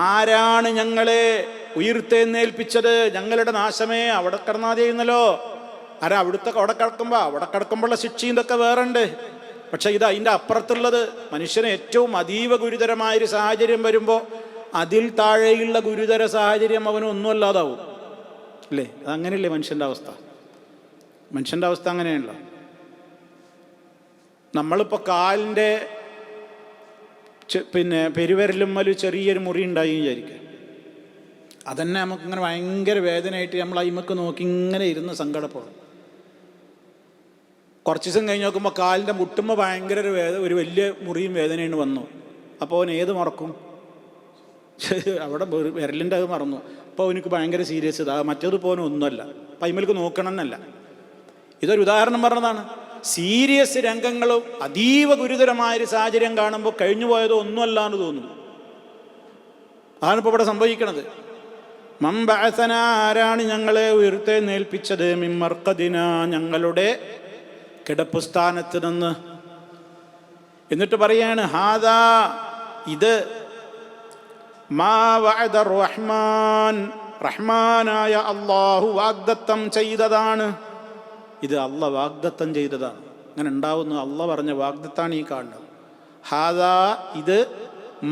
ആരാണ് ഞങ്ങളെ ഉയർത്തെഴുന്നേൽപ്പിച്ചത്? ഞങ്ങളുടെ നാശമേ, അവിടെ കിടന്നാൽ ചെയ്യുന്നല്ലോ. ആരാ? അവിടെ കിടക്കുമ്പോഴുള്ള ശിക്ഷയും ഇതൊക്കെ വേറെ ഉണ്ട്. പക്ഷെ ഇത് അതിൻ്റെ അപ്പുറത്തുള്ളത്. മനുഷ്യന് ഏറ്റവും അതീവ ഗുരുതരമായൊരു സാഹചര്യം വരുമ്പോൾ അതിൽ താഴെയുള്ള ഗുരുതര സാഹചര്യം അവനൊന്നും അല്ലാതാവും അല്ലേ? അതങ്ങനെയല്ലേ മനുഷ്യൻ്റെ അവസ്ഥ? മനുഷ്യൻ്റെ അവസ്ഥ അങ്ങനെയാണല്ലോ. നമ്മളിപ്പോൾ കാലിൻ്റെ പിന്നെ പെരുവിരലും ഒരു ചെറിയൊരു മുറി ഉണ്ടായി വിചാരിക്കുക. അതന്നെ നമുക്കിങ്ങനെ ഭയങ്കര വേദനയായിട്ട് നമ്മൾ അയിമക്ക് നോക്കി ഇങ്ങനെ ഇരുന്ന് സങ്കടപ്പെടും. കുറച്ച് ദിവസം കഴിഞ്ഞ് നോക്കുമ്പോൾ കാലിൻ്റെ മുട്ടുമ്പോൾ ഭയങ്കര ഒരു വലിയ മുറിയും വേദനയാണ് വന്നു. അപ്പോൾ അവൻ ഏത് മറക്കും? അവിടെ വിരലിൻ്റെ അത് മറന്നു. അപ്പോൾ അവനക്ക് ഭയങ്കര സീരിയസ്. മറ്റേത് പോകാനും ഒന്നുമല്ല. അപ്പം അയിമലേക്ക് നോക്കണമെന്നല്ല. ഇതൊരു ഉദാഹരണം പറഞ്ഞതാണ്. സീരിയസ് രംഗങ്ങളും അതീവ ഗുരുതരമായൊരു സാഹചര്യം കാണുമ്പോൾ കഴിഞ്ഞു പോയതോ ഒന്നുമല്ല എന്ന് തോന്നും. അതാണിപ്പോൾ ഇവിടെ സംഭവിക്കുന്നത്. മൻ ബഅസന, ആരാണ് ഞങ്ങളെ ഉയർത്തെഴുന്നേൽപ്പിച്ചത്, മിൻ മർഖദിന, ഞങ്ങളുടെ കിടപ്പ് സ്ഥാനത്ത് നിന്ന്. എന്നിട്ട് പറയാണ് ഹാദാ, ഇത് മാ വഅദ റഹ്മാൻ, റഹ്മാനായ അല്ലാഹു വാഗ്ദത്തം ചെയ്തതാണ്. ഇത് അല്ലാഹ് വാഗ്ദത്തം ചെയ്തതാണ്. അങ്ങനെ ഉണ്ടാവുന്നു അല്ലാഹ് പറഞ്ഞ വാഗ്ദത്താണ് ഈ കാണുന്നത്. ഹാദാ, ഇത്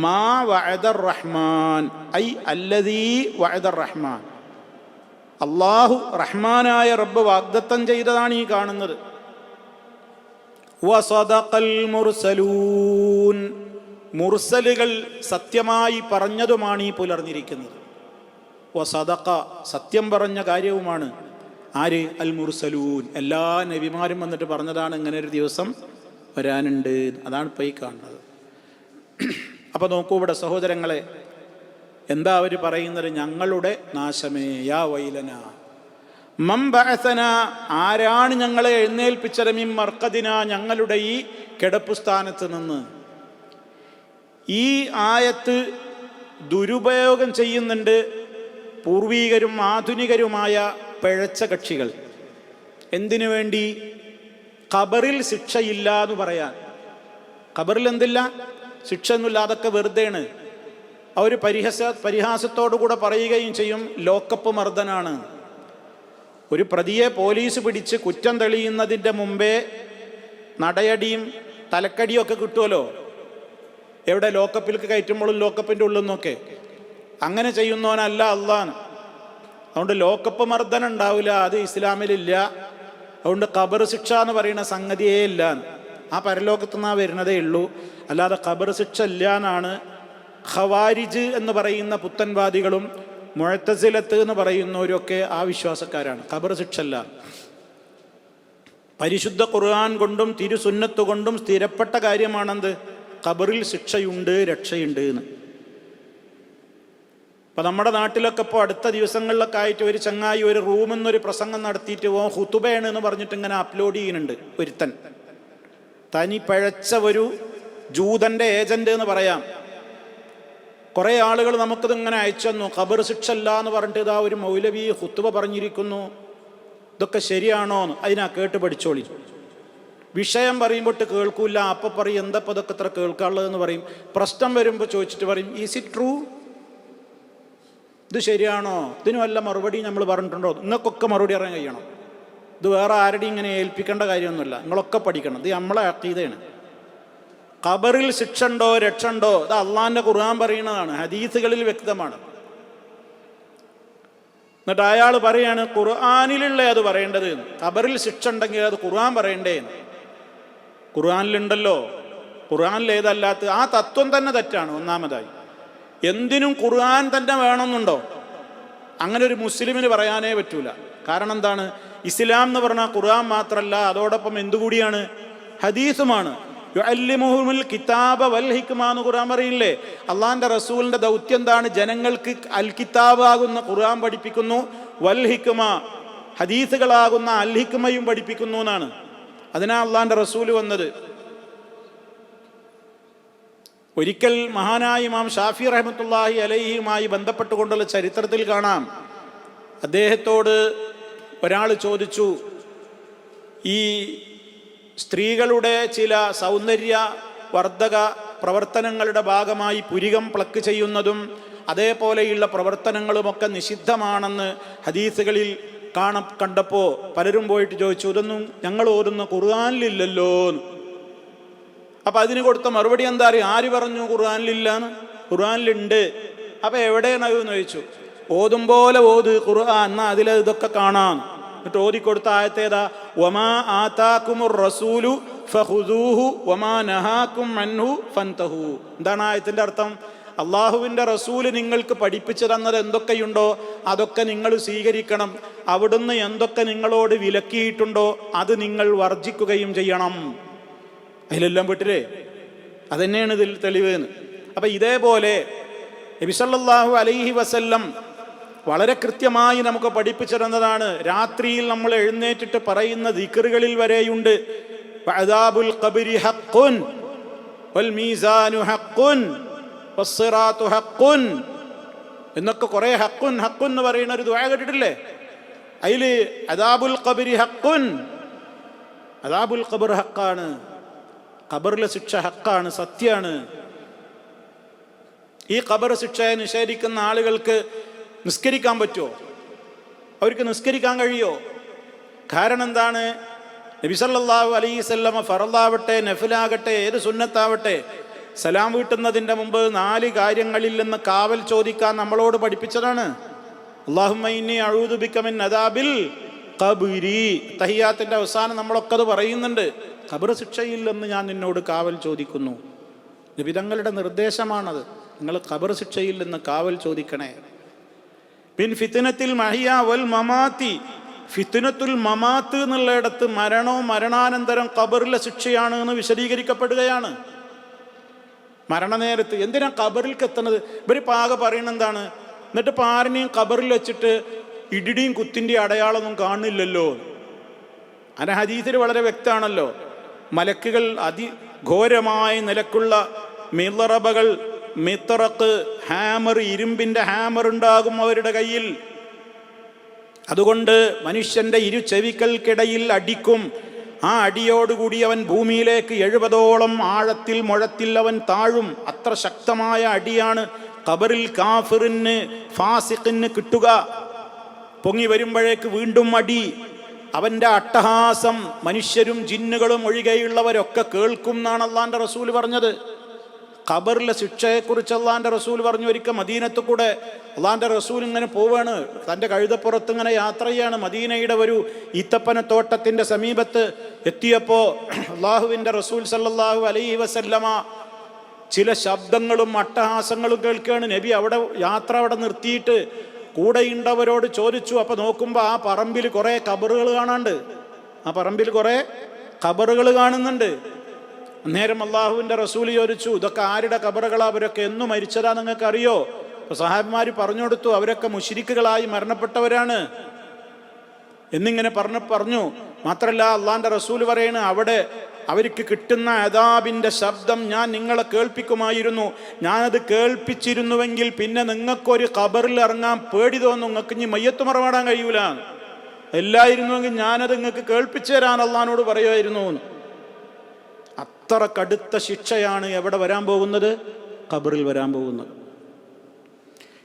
മാ വഅദ റഹ്മാൻ, ഐ അല്ലദീ വഅദ റഹ്മാൻ, അല്ലാഹു റഹ്മാനായ റബ്ബ് വാഗ്ദത്തം ചെയ്തതാണ് ഈ കാണുന്നത്. വസദഖൽ മുർസലൂൻ, മുർസലുകൾ സത്യമായി പറഞ്ഞതുമാണ് ഈ പുലർന്നിരിക്കുന്നത്. വസദഖ, സത്യം പറഞ്ഞ കാര്യവുമാണ്. ആര്? അൽ മുർസലൂൻ, എല്ലാ നബിമാരും വന്നിട്ട് പറഞ്ഞതാണ് ഇങ്ങനെ ഒരു ദിവസം വരാനുണ്ട്. അതാണ് ഇപ്പോൾ ഈ കാണുന്നത്. അപ്പോൾ നോക്കൂ ഇവിടെ സഹോദരങ്ങളെ, എന്താ അവർ പറയുന്നത്? ഞങ്ങളുടെ നാശമേ, യാ വൈലന, മൻ ബഅസന, ആരാണ് ഞങ്ങളെ എഴുന്നേൽപ്പിച്ചത്, മിൻ മർഖദിന, ഞങ്ങളുടെ ഈ കിടപ്പു സ്ഥാനത്ത് നിന്ന്. ഈ ആയത്ത് ദുരുപയോഗം ചെയ്യുന്നുണ്ട് പൂർവീകരും ആധുനികരുമായ പിഴച്ച കക്ഷികൾ. എന്തിനു വേണ്ടി? ഖബറിൽ ശിക്ഷയില്ല എന്ന് പറയാൻ. ഖബറിൽ എന്തില്ല? ശിക്ഷ ഒന്നുമില്ല, അതൊക്കെ വെറുതെയാണ്. അവർ പരിഹാസത്തോടുകൂടെ പറയുകയും ചെയ്യും ലോക്കപ്പ് മർദ്ദനാണ്. ഒരു പ്രതിയെ പോലീസ് പിടിച്ച് കുറ്റം തെളിയുന്നതിൻ്റെ മുമ്പേ നടയടിയും തലക്കടിയും ഒക്കെ കിട്ടുമല്ലോ. എവിടെ? ലോക്കപ്പിലേക്ക് കയറ്റുമ്പോഴും ലോക്കപ്പിൻ്റെ ഉള്ളിൽ നിന്നൊക്കെ. അങ്ങനെ ചെയ്യുന്നവനല്ല അള്ളാഹ്. അതുകൊണ്ട് ലോക്കപ്പ് മർദ്ദനം ഉണ്ടാവില്ല, അത് ഇസ്ലാമിലില്ല. അതുകൊണ്ട് ഖബർ ശിക്ഷ എന്ന് പറയുന്ന സംഗതിയേ ഇല്ല. ആ പരലോകത്തു നിന്നാ വരുന്നതേ ഉള്ളൂ, അല്ലാതെ ഖബർ ശിക്ഷ ഇല്ല എന്നാണ് ഖവാരിജ് എന്ന് പറയുന്ന പുത്തൻവാദികളും മുഅ്തസിലത്ത് എന്ന് പറയുന്നവരൊക്കെ ആ വിശ്വാസക്കാരാണ്. ഖബർ ശിക്ഷ അല്ല. പരിശുദ്ധ ഖുർആൻ കൊണ്ടും തിരുസുന്നത്ത് കൊണ്ടും സ്ഥിരപ്പെട്ട കാര്യമാണെന്ത്? ഖബറിൽ ശിക്ഷയുണ്ട്, രക്ഷയുണ്ട് എന്ന്. ഇപ്പം നമ്മുടെ നാട്ടിലൊക്കെ ഇപ്പോൾ അടുത്ത ദിവസങ്ങളിലൊക്കെ ആയിട്ട് ഒരു ചങ്ങായി ഒരു റൂമിൽ നിന്നൊരു പ്രസംഗം നടത്തിയിട്ട് ഹുതുബയാണ് എന്ന് പറഞ്ഞിട്ട് ഇങ്ങനെ അപ്ലോഡ് ചെയ്യുന്നുണ്ട് ഒരുത്തൻ. തനി പഴച്ച ഒരു ജൂതൻ്റെ ഏജന്റ് എന്ന് പറയാം. കുറേ ആളുകൾ നമുക്കിത് ഇങ്ങനെ അയച്ചു തന്നു. ഖബർ ശിക്ഷ അല്ല എന്ന് പറഞ്ഞിട്ട് ഇതാ ഒരു മൗലവി ഹുതുബ പറഞ്ഞിരിക്കുന്നു, ഇതൊക്കെ ശരിയാണോ എന്ന്. അതിനാ കേട്ട് പഠിച്ചോളി. വിഷയം പറയുമ്പോൾ കേൾക്കൂല, അപ്പം പറയും എന്തപ്പോൾ ഇതൊക്കെ ഇത്ര കേൾക്കാനുള്ളതെന്ന് പറയും. പ്രശ്നം വരുമ്പോൾ ചോദിച്ചിട്ട് പറയും ഈസ് ഇറ്റ് ട്രൂ, ഇത് ശരിയാണോ, ഇതിന് വല്ല മറുപടി നമ്മൾ പറഞ്ഞിട്ടുണ്ടോ? നിങ്ങൾക്കൊക്കെ മറുപടി അറിയാൻ കഴിയണം. ഇത് വേറെ ആരുടെയും ഇങ്ങനെ ഏൽപ്പിക്കേണ്ട കാര്യമൊന്നുമില്ല, നിങ്ങളൊക്കെ പഠിക്കണം. ഇത് നമ്മളെ അഖീദയാണ്. ഖബറിൽ ശിക്ഷ ഉണ്ടോ, രക്ഷ ഉണ്ടോ? ഇത് അള്ളാഹിൻ്റെ ഖുർആൻ പറയുന്നതാണ്, ഹദീസുകളിൽ വ്യക്തമാണ്. എന്നിട്ട് അയാൾ പറയാണ് ഖുർആനിലുള്ള അത് പറയേണ്ടത്. ഖബറിൽ ശിക്ഷ ഉണ്ടെങ്കിൽ അത് ഖുർആൻ പറയണ്ടേ? ഖുർആനിലുണ്ടല്ലോ, ഖുർആനിൽ ഏതല്ലാത്ത ആ തത്വം തന്നെ തെറ്റാണ്. ഒന്നാമതായി എന്തിനും ഖുർആൻ തന്നെ വേണമെന്നുണ്ടോ? അങ്ങനെ ഒരു മുസ്ലിമിന് പറയാനേ പറ്റൂല. കാരണം എന്താണ്? ഇസ്ലാം എന്ന് പറഞ്ഞാൽ ഖുർആൻ മാത്രമല്ല, അതോടൊപ്പം എന്തുകൂടിയാണ്? ഹദീസുമാണ്. യുഅല്ലിമുഹുൽ കിതാബ വൽ ഹിക്മ എന്ന് ഖുർആൻ പറയില്ലേ? അള്ളാഹിൻ്റെ റസൂലിൻ്റെ ദൗത്യം എന്താണ്? ജനങ്ങൾക്ക് അൽ കിതാബാകുന്ന ഖുർആൻ പഠിപ്പിക്കുന്നു, വൽ ഹിക്മ ഹദീസുകളാകുന്ന അൽ ഹിക്മയും പഠിപ്പിക്കുന്നു എന്നാണ്. അതിനാ അള്ളാഹിൻ്റെ റസൂൽ വന്നത്. ഒരിക്കൽ മഹാനായ ഇമാം ഷാഫി റഹ്മത്തുള്ളാഹി അലൈഹിയുമായി ബന്ധപ്പെട്ടുകൊണ്ടുള്ള ചരിത്രത്തിൽ കാണാം, അദ്ദേഹത്തോട് ഒരാൾ ചോദിച്ചു, ഈ സ്ത്രീകളുടെ ചില സൗന്ദര്യ വർദ്ധക പ്രവർത്തനങ്ങളുടെ ഭാഗമായി പുരികം പ്ലക്ക് ചെയ്യുന്നതും അതേപോലെയുള്ള പ്രവർത്തനങ്ങളുമൊക്കെ നിഷിദ്ധമാണെന്ന് ഹദീസുകളിൽ കണ്ടപ്പോൾ പലരും പോയിട്ട് ചോദിച്ചു, ഇതൊന്നും ഞങ്ങൾ ഓതുന്ന ഖുർആനിലില്ലല്ലോ എന്ന്. അപ്പം അതിന് കൊടുത്ത മറുപടി എന്താ അറിയാം? ആര് പറഞ്ഞു ഖുർആനിലില്ലാന്ന്? ഖുർആനിലുണ്ട്. അപ്പം എവിടെയാണ് എന്ന് ചോദിച്ചു. ഓതും പോലെ ഓത് ഖുർആൻ, എന്നാൽ അതിൽ ഇതൊക്കെ കാണാം. എന്നിട്ട് ഓതിക്കൊടുത്ത ആയത്തേതാ? വമാ ആതാകുമുർ റസൂലു ഫഖുദൂഹു വമാ നഹാകും അൻഹു ഫൻതഹു. എന്താണ് ആയത്തിൻ്റെ അർത്ഥം? അള്ളാഹുവിൻ്റെ റസൂല് നിങ്ങൾക്ക് പഠിപ്പിച്ചു തന്നത് എന്തൊക്കെയുണ്ടോ അതൊക്കെ നിങ്ങൾ സ്വീകരിക്കണം. അവിടുന്ന് എന്തൊക്കെ നിങ്ങളോട് വിലക്കിയിട്ടുണ്ടോ അത് നിങ്ങൾ വർജിക്കുകയും ചെയ്യണം. അതിലെല്ലാം പെട്ടില്ലേ? അതന്നെയാണ് ഇതിൽ തെളിവ്. അപ്പം ഇതേപോലെ നബി സല്ലല്ലാഹു അലൈഹി വസല്ലം വളരെ കൃത്യമായി നമുക്ക് പഠിപ്പിച്ചിരുന്നതാണ്. രാത്രിയിൽ നമ്മൾ എഴുന്നേറ്റിട്ട് പറയുന്ന ദിക്റുകളിൽ വരെയുണ്ട്, അദാബുൽ ഖബ്രി ഹഖ്ഖുൻ വൽ മീസാനു ഹഖ്ഖുൻ വസ്സിറാത്തു ഹഖ്ഖുൻ എന്നൊക്കെ കുറേ ഹക്കുൻ ഹക്കുൻ എന്ന് പറയുന്ന ഒരു ദുആ കേട്ടിട്ടില്ലേ? അതിൽ അദാബുൽ ഖബരി ഹക്കുൻ, അദാബുൽ ഖബർ ഹക്കാണ്, ഖബറിലെ ശിക്ഷ ഹക്കാണ്, സത്യമാണ്. ഈ ഖബർ ശിക്ഷയെ നിഷേധിക്കുന്ന ആളുകൾക്ക് നിസ്കരിക്കാൻ പറ്റുമോ? അവർക്ക് നിസ്കരിക്കാൻ കഴിയോ? കാരണം എന്താണ്? നബി സല്ലല്ലാഹു അലൈഹി വസല്ലമ ഫറളാവട്ടെ നഫിലാകട്ടെ ഏത് സുന്നത്താവട്ടെ സലാം വീട്ടുന്നതിൻ്റെ മുമ്പ് 4 കാര്യങ്ങളിൽ നിന്ന് കാവൽ ചോദിക്കാൻ നമ്മളോട് പഠിപ്പിച്ചതാണ്. അല്ലാഹുമ്മ ഇന്നി അഊദു ബിക മിൻ അദാബിൽ ഖബരി. തഹിയ്യാത്തിന്റെ അവസാനം നമ്മളൊക്കെ അത് പറയുന്നുണ്ട്. ഖബർ ശിക്ഷയിൽ നിന്ന് ഞാൻ നിന്നോട് കാവൽ ചോദിക്കുന്നു. നബി തങ്ങളുടെ നിർദ്ദേശമാണത്. നിങ്ങൾ ഖബർ ശിക്ഷയിൽ നിന്ന് കാവൽ ചോദിക്കണേ. പിൻ ഫിത്നത്തിൽ മഹിയ വൽ മമാത്തി, ഫിത്നത്തുൽ മമാത്ത് എന്നുള്ളയിടത്ത് മരണവും മരണാനന്തരം ഖബറിലെ ശിക്ഷയാണ് എന്ന് വിശദീകരിക്കപ്പെടുകയാണ്. മരണനേരത്ത് എന്തിനാ ഖബറിലേക്ക് എത്തുന്നത്? ഇവർ പാക പറയുന്നത് എന്താണ്? എന്നിട്ട് പാരനെയും ഖബറിൽ വെച്ചിട്ട് ഇടിടിയും കുത്തിൻ്റെയും അടയാളമൊന്നും കാണില്ലല്ലോ. അതിന് ഹദീസിൽ വളരെ വ്യക്തമാണല്ലോ. മലക്കുകൾ അതിഘോരമായ നിലക്കുള്ള മിളറബകൾ, മിത്തറക്ക്, ഹാമർ, ഇരുമ്പിൻ്റെ ഹാമർ ഉണ്ടാകും അവരുടെ കയ്യിൽ. അതുകൊണ്ട് മനുഷ്യൻ്റെ ഇരു ചെവികൾക്കിടയിൽ അടിക്കും. ആ അടിയോടുകൂടി അവൻ ഭൂമിയിലേക്ക് 70ഓളം ആഴത്തിൽ മുഴത്തിൽ അവൻ താഴും. അത്ര ശക്തമായ അടിയാണ് ഖബറിൽ കാഫിറിന് ഫാസിഖിന് കിട്ടുക. പൊങ്ങി വരുമ്പോഴേക്ക് വീണ്ടും അടി. അവൻ്റെ അട്ടഹാസം മനുഷ്യരും ജിന്നുകളും ഒഴികെയുള്ളവരൊക്കെ കേൾക്കും എന്നാണ് അള്ളാൻ്റെ റസൂൽ പറഞ്ഞത്. ഖബറിലെ ശിക്ഷയെക്കുറിച്ച് അള്ളാൻ്റെ റസൂൽ പറഞ്ഞു. ഒരിക്കൽ മദീനത്ത് കൂടെ അള്ളാൻ്റെ റസൂൽ ഇങ്ങനെ പോവാണ്, തൻ്റെ കഴുതപ്പുറത്ത് ഇങ്ങനെ യാത്ര ചെയ്യാണ്. മദീനയുടെ ഒരു ഈത്തപ്പനത്തോട്ടത്തിൻ്റെ സമീപത്ത് എത്തിയപ്പോൾ അള്ളാഹുവിൻ്റെ റസൂൽ സല്ലല്ലാഹു അലൈഹി വസല്ലമ ചില ശബ്ദങ്ങളും അട്ടഹാസങ്ങളും കേൾക്കുകയാണ്. നബി യാത്ര നിർത്തിയിട്ട് കൂടെയുണ്ടവരോട് ചോദിച്ചു. അപ്പോൾ നോക്കുമ്പോൾ ആ പറമ്പിൽ കുറേ ഖബറുകൾ കാണാണ്ട്, ആ പറമ്പിൽ കുറേ ഖബറുകൾ കാണുന്നുണ്ട്. അന്നേരം അള്ളാഹുവിൻ്റെ റസൂൽ ചോദിച്ചു, ഇതൊക്കെ ആരുടെ ഖബറുകളാ? അവരൊക്കെ എന്ന് മരിച്ചതാ നിങ്ങൾക്ക് അറിയോ? അപ്പോൾ സഹാബിമാർ പറഞ്ഞു കൊടുത്തു, അവരൊക്കെ മുശ്രിക്കുകളായി മരണപ്പെട്ടവരാണ് എന്നിങ്ങനെ പറഞ്ഞു. മാത്രമല്ല അള്ളാഹിൻ്റെ റസൂൽ പറയണ്, അവിടെ അവർക്ക് കിട്ടുന്ന അദാബിൻ്റെ ശബ്ദം ഞാൻ നിങ്ങളെ കേൾപ്പിക്കുമായിരുന്നു. ഞാനത് കേൾപ്പിച്ചിരുന്നുവെങ്കിൽ പിന്നെ നിങ്ങൾക്കൊരു ഖബറിൽ ഇറങ്ങാൻ പേടി തോന്നും. നിങ്ങൾക്ക് ഇനി മയ്യത്ത് മറമാടാൻ കഴിയൂല. എല്ലായിരുന്നുവെങ്കിൽ ഞാനത് നിങ്ങൾക്ക് കേൾപ്പിച്ചു തരാൻ അള്ളാഹിനോട് പറയുമായിരുന്നു. അത്ര കടുത്ത ശിക്ഷയാണ് എവിടെ വരാൻ പോകുന്നത്? ഖബറിൽ വരാൻ പോകുന്നത്.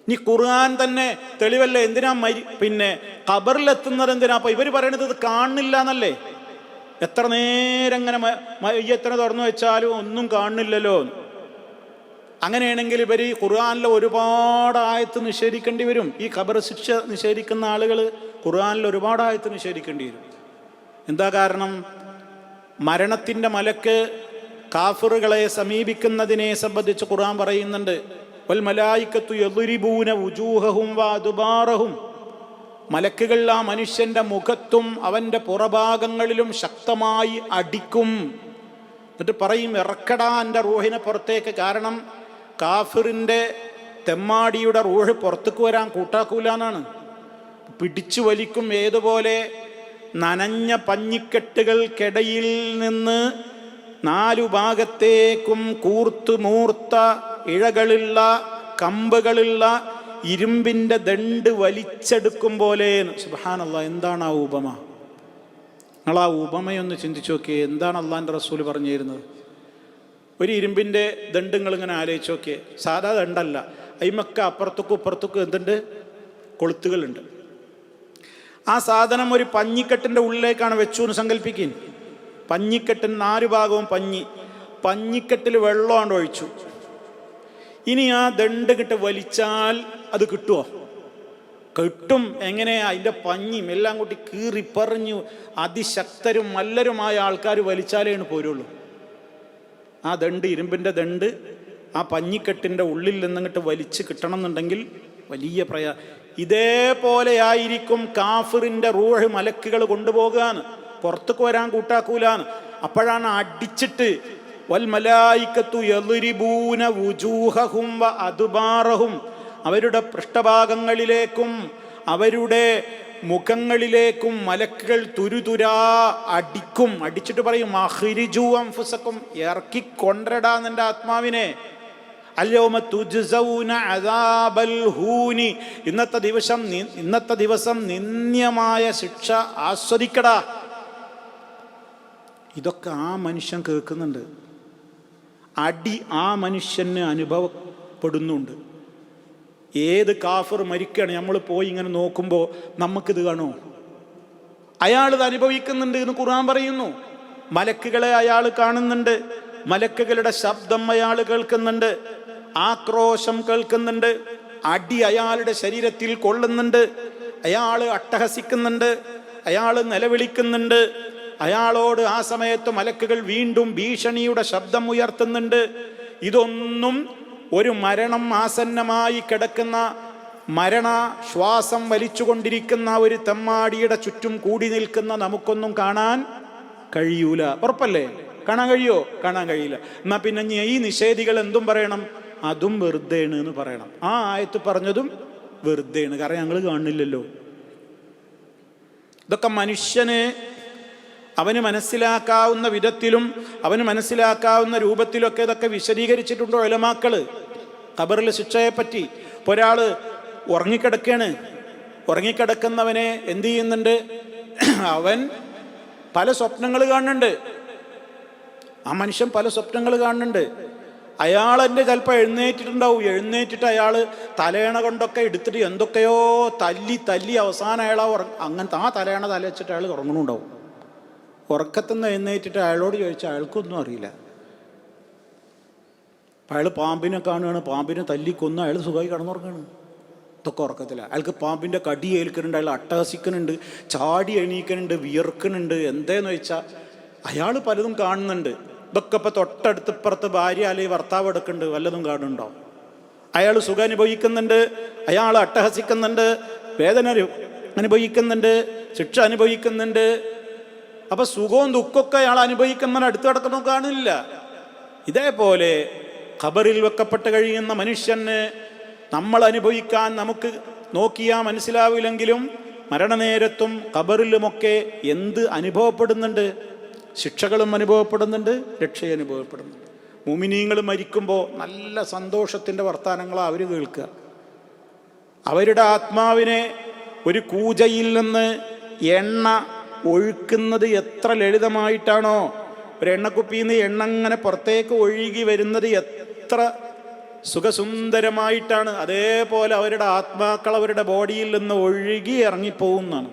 ഇനി ഖുർആൻ തന്നെ തെളിവല്ലേ? എന്തിനാ പിന്നെ ഖബറിലെത്തുന്നത് എന്തിനാ? അപ്പൊ ഇവർ പറയണത് ഇത് കാണുന്നില്ല എന്നല്ലേ? എത്ര നേരം ഇങ്ങനെ മയ്യത്തിനെ തുറന്നു വെച്ചാലും ഒന്നും കാണുന്നില്ലല്ലോ. അങ്ങനെയാണെങ്കിൽ ഇവർ ഈ ഖുർആനിലെ ഒരുപാട് ആയത്ത് നിഷേധിക്കേണ്ടി വരും. ഈ ഖബർ ശിക്ഷ നിഷേധിക്കുന്ന ആളുകൾ ഖുർആനിൽ ഒരുപാട് ആയത്ത് നിഷേധിക്കേണ്ടി വരും. എന്താ കാരണം? മരണത്തിൻ്റെ മലക്ക് കാഫിറുകളെ സമീപിക്കുന്നതിനെ സംബന്ധിച്ച് ഖുർആൻ പറയുന്നുണ്ട്, വൽ മലായികത്തു യദ്രിബൂന വുജൂഹഹും വഅദ്ബാറഹും. മലക്കുകൾ ആ മനുഷ്യൻ്റെ മുഖത്തും അവൻ്റെ പുറഭാഗങ്ങളിലും ശക്തമായി അടിക്കും. എന്നിട്ട് പറയും, ഇറക്കടാ എൻ്റെ റൂഹിനെ പുറത്തേക്ക്. കാരണം കാഫിറിൻ്റെ തെമ്മാടിയുടെ റൂഹ് പുറത്തേക്ക് വരാൻ കൂട്ടാക്കൂലാന്നാണ്. പിടിച്ചു വലിക്കും. ഏതുപോലെ നനഞ്ഞ പഞ്ഞിക്കെട്ടുകൾക്കിടയിൽ നിന്ന് 4 ഭാഗത്തേക്കും കൂർത്തു മൂർത്ത ഇഴകളുള്ള കമ്പുകളുള്ള ഇരുമ്പിൻ്റെ ദണ്ട് വലിച്ചെടുക്കും പോലെ. സുബ്ഹാനല്ലാഹ്, എന്താണ് ആ ഉപമ? നിങ്ങൾ ആ ഉപമയൊന്ന് ചിന്തിച്ചു നോക്കിയേ. എന്താണ് അള്ളാഹിൻ്റെ റസൂൽ പറഞ്ഞു തരുന്നത്? ഒരു ഇരുമ്പിൻ്റെ ദണ്ട് നിങ്ങളിങ്ങനെ ആലോചിച്ച് നോക്കിയേ. സാധാ ദണ്ടല്ല, അയിമക്ക അപ്പുറത്തേക്കും ഇപ്പുറത്തേക്കും എന്തുണ്ട്? കൊളുത്തുകളുണ്ട്. ആ സാധനം ഒരു പഞ്ഞിക്കെട്ടിൻ്റെ ഉള്ളിലേക്കാണ് വെച്ചു എന്ന് സങ്കല്പിക്കും. പഞ്ഞിക്കെട്ടിന് 4 ഭാഗവും പഞ്ഞിക്കെട്ടിൽ വെള്ളമാണ് ഒഴിച്ചു. ഇനി ആ ദണ്ട് കിട്ട് വലിച്ചാൽ അത് കിട്ടുമോ? കിട്ടും. എങ്ങനെയാ? അതിൻ്റെ പഞ്ഞിയും എല്ലാം കൂട്ടി കീറിപ്പറിഞ്ഞു അതിശക്തരും മല്ലരുമായ ആൾക്കാർ വലിച്ചാലേണ് പോരുള്ളൂ. ആ ദണ്ട്, ഇരുമ്പിൻ്റെ ദണ്ട് ആ പഞ്ഞിക്കെട്ടിൻ്റെ ഉള്ളിൽ നിന്നിട്ട് വലിച്ച് കിട്ടണം എന്നുണ്ടെങ്കിൽ വലിയ ഇതേപോലെയായിരിക്കും കാഫിറിൻ്റെ റൂഹ് മലക്കുകൾ കൊണ്ടുപോകാന്ന്. പുറത്തേക്ക് വരാൻ കൂട്ടാക്കൂലാന്ന്. അപ്പോഴാണ് അടിച്ചിട്ട് വൽ മലായികത്തു യദ്രിബൂന വുജൂഹഹും വഅദ്ബാറഹും, അവരുടെ പൃഷ്ഠഭാഗങ്ങളിലേക്കും അവരുടെ മുഖങ്ങളിലേക്കും മലക്കുകൾ തുരുതുരാ അടിക്കും. അടിച്ചിട്ട് പറയും, അഖ്രിജൂ അൻഫുസക്കും, ഇറക്കി കൊണ്ടരടാ നിന്റെ ആത്മാവിനെ. അൽയൗമ തുജ്സൗന അദാബൽ ഹൂനി, ഇന്നത്തെ ദിവസം നിന്ദ്യമായ ശിക്ഷ ആസ്വദിക്കടാ. ഇതൊക്കെ ആ മനുഷ്യൻ കേൾക്കുന്നുണ്ട്. അടി ആ മനുഷ്യന് അനുഭവപ്പെടുന്നുണ്ട്. ഏത് കാഫിർ മരിക്കുകയാണ് നമ്മൾ പോയി ഇങ്ങനെ നോക്കുമ്പോൾ നമുക്കിത് കാണോ? അയാളിത് അനുഭവിക്കുന്നുണ്ട് എന്ന് ഖുർആൻ പറയുന്നു. മലക്കുകളെ അയാൾ കാണുന്നുണ്ട്, മലക്കുകളുടെ ശബ്ദം അയാൾ കേൾക്കുന്നുണ്ട്, ആക്രോശം കേൾക്കുന്നുണ്ട്, അടി അയാളുടെ ശരീരത്തിൽ കൊള്ളുന്നുണ്ട്, അയാൾ അട്ടഹസിക്കുന്നുണ്ട്, അയാൾ നിലവിളിക്കുന്നുണ്ട്. അയാളോട് ആ സമയത്ത് മലക്കുകൾ വീണ്ടും ഭീഷണിയുടെ ശബ്ദം ഉയർത്തുന്നുണ്ട്. ഇതൊന്നും ഒരു മരണം ആസന്നമായി കിടക്കുന്ന, ശ്വാസം വലിച്ചുകൊണ്ടിരിക്കുന്ന ഒരു തെമ്മാടിയുടെ ചുറ്റും കൂടി നിൽക്കുന്ന നമുക്കൊന്നും കാണാൻ കഴിയൂല. ഉറപ്പല്ലേ? കാണാൻ കഴിയോ? കാണാൻ കഴിയില്ല. എന്നാ പിന്നെ ഈ നിഷേധികൾ എന്തും പറയണം? അതും വെറുതെയാണ് എന്ന് പറയണം. ആ ആയത്ത് പറഞ്ഞതും വെറുതെയാണ്, കാരണം ഞങ്ങൾ കാണുന്നില്ലല്ലോ. ഇതൊക്കെ മനുഷ്യന് അവന് മനസ്സിലാക്കാവുന്ന വിധത്തിലും അവന് മനസ്സിലാക്കാവുന്ന രൂപത്തിലൊക്കെ ഇതൊക്കെ വിശദീകരിച്ചിട്ടുണ്ടോ ഉലമാക്കള് ഖബറിൽ ശിക്ഷയെപ്പറ്റി. ഇപ്പോൾ ഒരാൾ ഉറങ്ങിക്കിടക്കുകയാണ്, ഉറങ്ങിക്കിടക്കുന്നവനെ എന്ത് ചെയ്യുന്നുണ്ട്? അവൻ പല സ്വപ്നങ്ങൾ കാണുന്നുണ്ട്. ആ മനുഷ്യൻ പല സ്വപ്നങ്ങൾ കാണുന്നുണ്ട്. അയാളെൻ്റെ ചിലപ്പോൾ എഴുന്നേറ്റിട്ടുണ്ടാവും. എഴുന്നേറ്റിട്ട് അയാൾ തലേണ കൊണ്ടൊക്കെ എടുത്തിട്ട് എന്തൊക്കെയോ തല്ലി അവസാനം അയാൾ അങ്ങനത്തെ ആ തലേണ തല വെച്ചിട്ട് അയാൾ ഉറങ്ങണുണ്ടാവും. ഉറക്കത്തുനിന്ന് എഴുന്നേറ്റിട്ട് അയാളോട് ചോദിച്ചാൽ അയാൾക്കൊന്നും അറിയില്ല. അയാൾ പാമ്പിനെ കാണുകയാണ്, പാമ്പിനെ തല്ലിക്കൊന്ന് അയാൾ സുഖമായി കിടന്നുറങ്ങുകയാണ്. ഇതൊക്കെ ഉറക്കത്തില്ല. അയാൾക്ക് പാമ്പിൻ്റെ കടി ഏൽക്കുന്നുണ്ട്, അയാൾ അട്ടഹസിക്കുന്നുണ്ട്, ചാടി എണീക്കുന്നുണ്ട്, വിയർക്കുന്നുണ്ട്. എന്തേന്ന് വെച്ചാൽ അയാൾ പലതും കാണുന്നുണ്ട്. ഇതൊക്കെ ഇപ്പോൾ തൊട്ടടുത്ത് ഇപ്പുറത്ത് ഭാര്യ അല്ലെങ്കിൽ ഭർത്താവ് എടുക്കുന്നുണ്ട്, വല്ലതും കാണുന്നുണ്ടോ? അയാൾ സുഖം അനുഭവിക്കുന്നുണ്ട്, അയാൾ അട്ടഹസിക്കുന്നുണ്ട്, വേദന അനുഭവിക്കുന്നുണ്ട്, ശിക്ഷ അനുഭവിക്കുന്നുണ്ട്. അപ്പം സുഖവും ദുഃഖമൊക്കെ അയാൾ അനുഭവിക്കുന്നവൻ അടുത്ത് കിടക്കുന്നതും കാണില്ല. ഇതേപോലെ ഖബറിൽ വെക്കപ്പെട്ട് കഴിയുന്ന മനുഷ്യന് നമ്മൾ അനുഭവിക്കാൻ നമുക്ക് നോക്കിയാൽ മനസ്സിലാവില്ലെങ്കിലും മരണനേരത്തും ഖബറിലുമൊക്കെ എന്ത് അനുഭവപ്പെടുന്നുണ്ട്? ശിക്ഷകളും അനുഭവപ്പെടുന്നുണ്ട്, രക്ഷയും അനുഭവപ്പെടുന്നുണ്ട്. മുഅ്മിനീങ്ങൾ മരിക്കുമ്പോൾ നല്ല സന്തോഷത്തിൻ്റെ വർത്താനങ്ങളാണ് അവർ കേൾക്കുക. അവരുടെ ആത്മാവിനെ ഒരു കൂജയിൽ നിന്ന് എണ്ണ ഒഴുക്കുന്നത് എത്ര ലളിതമായിട്ടാണോ, ഒരു എണ്ണക്കുപ്പിയിൽ നിന്ന് എണ്ണ അങ്ങനെ പുറത്തേക്ക് ഒഴുകി വരുന്നത് എത്ര സുഖസുന്ദരമായിട്ടാണ്. അതേപോലെ അവരുടെ ആത്മാക്കൾ അവരുടെ ബോഡിയിൽ നിന്ന് ഒഴുകി ഇറങ്ങിപ്പോകുന്നതാണ്.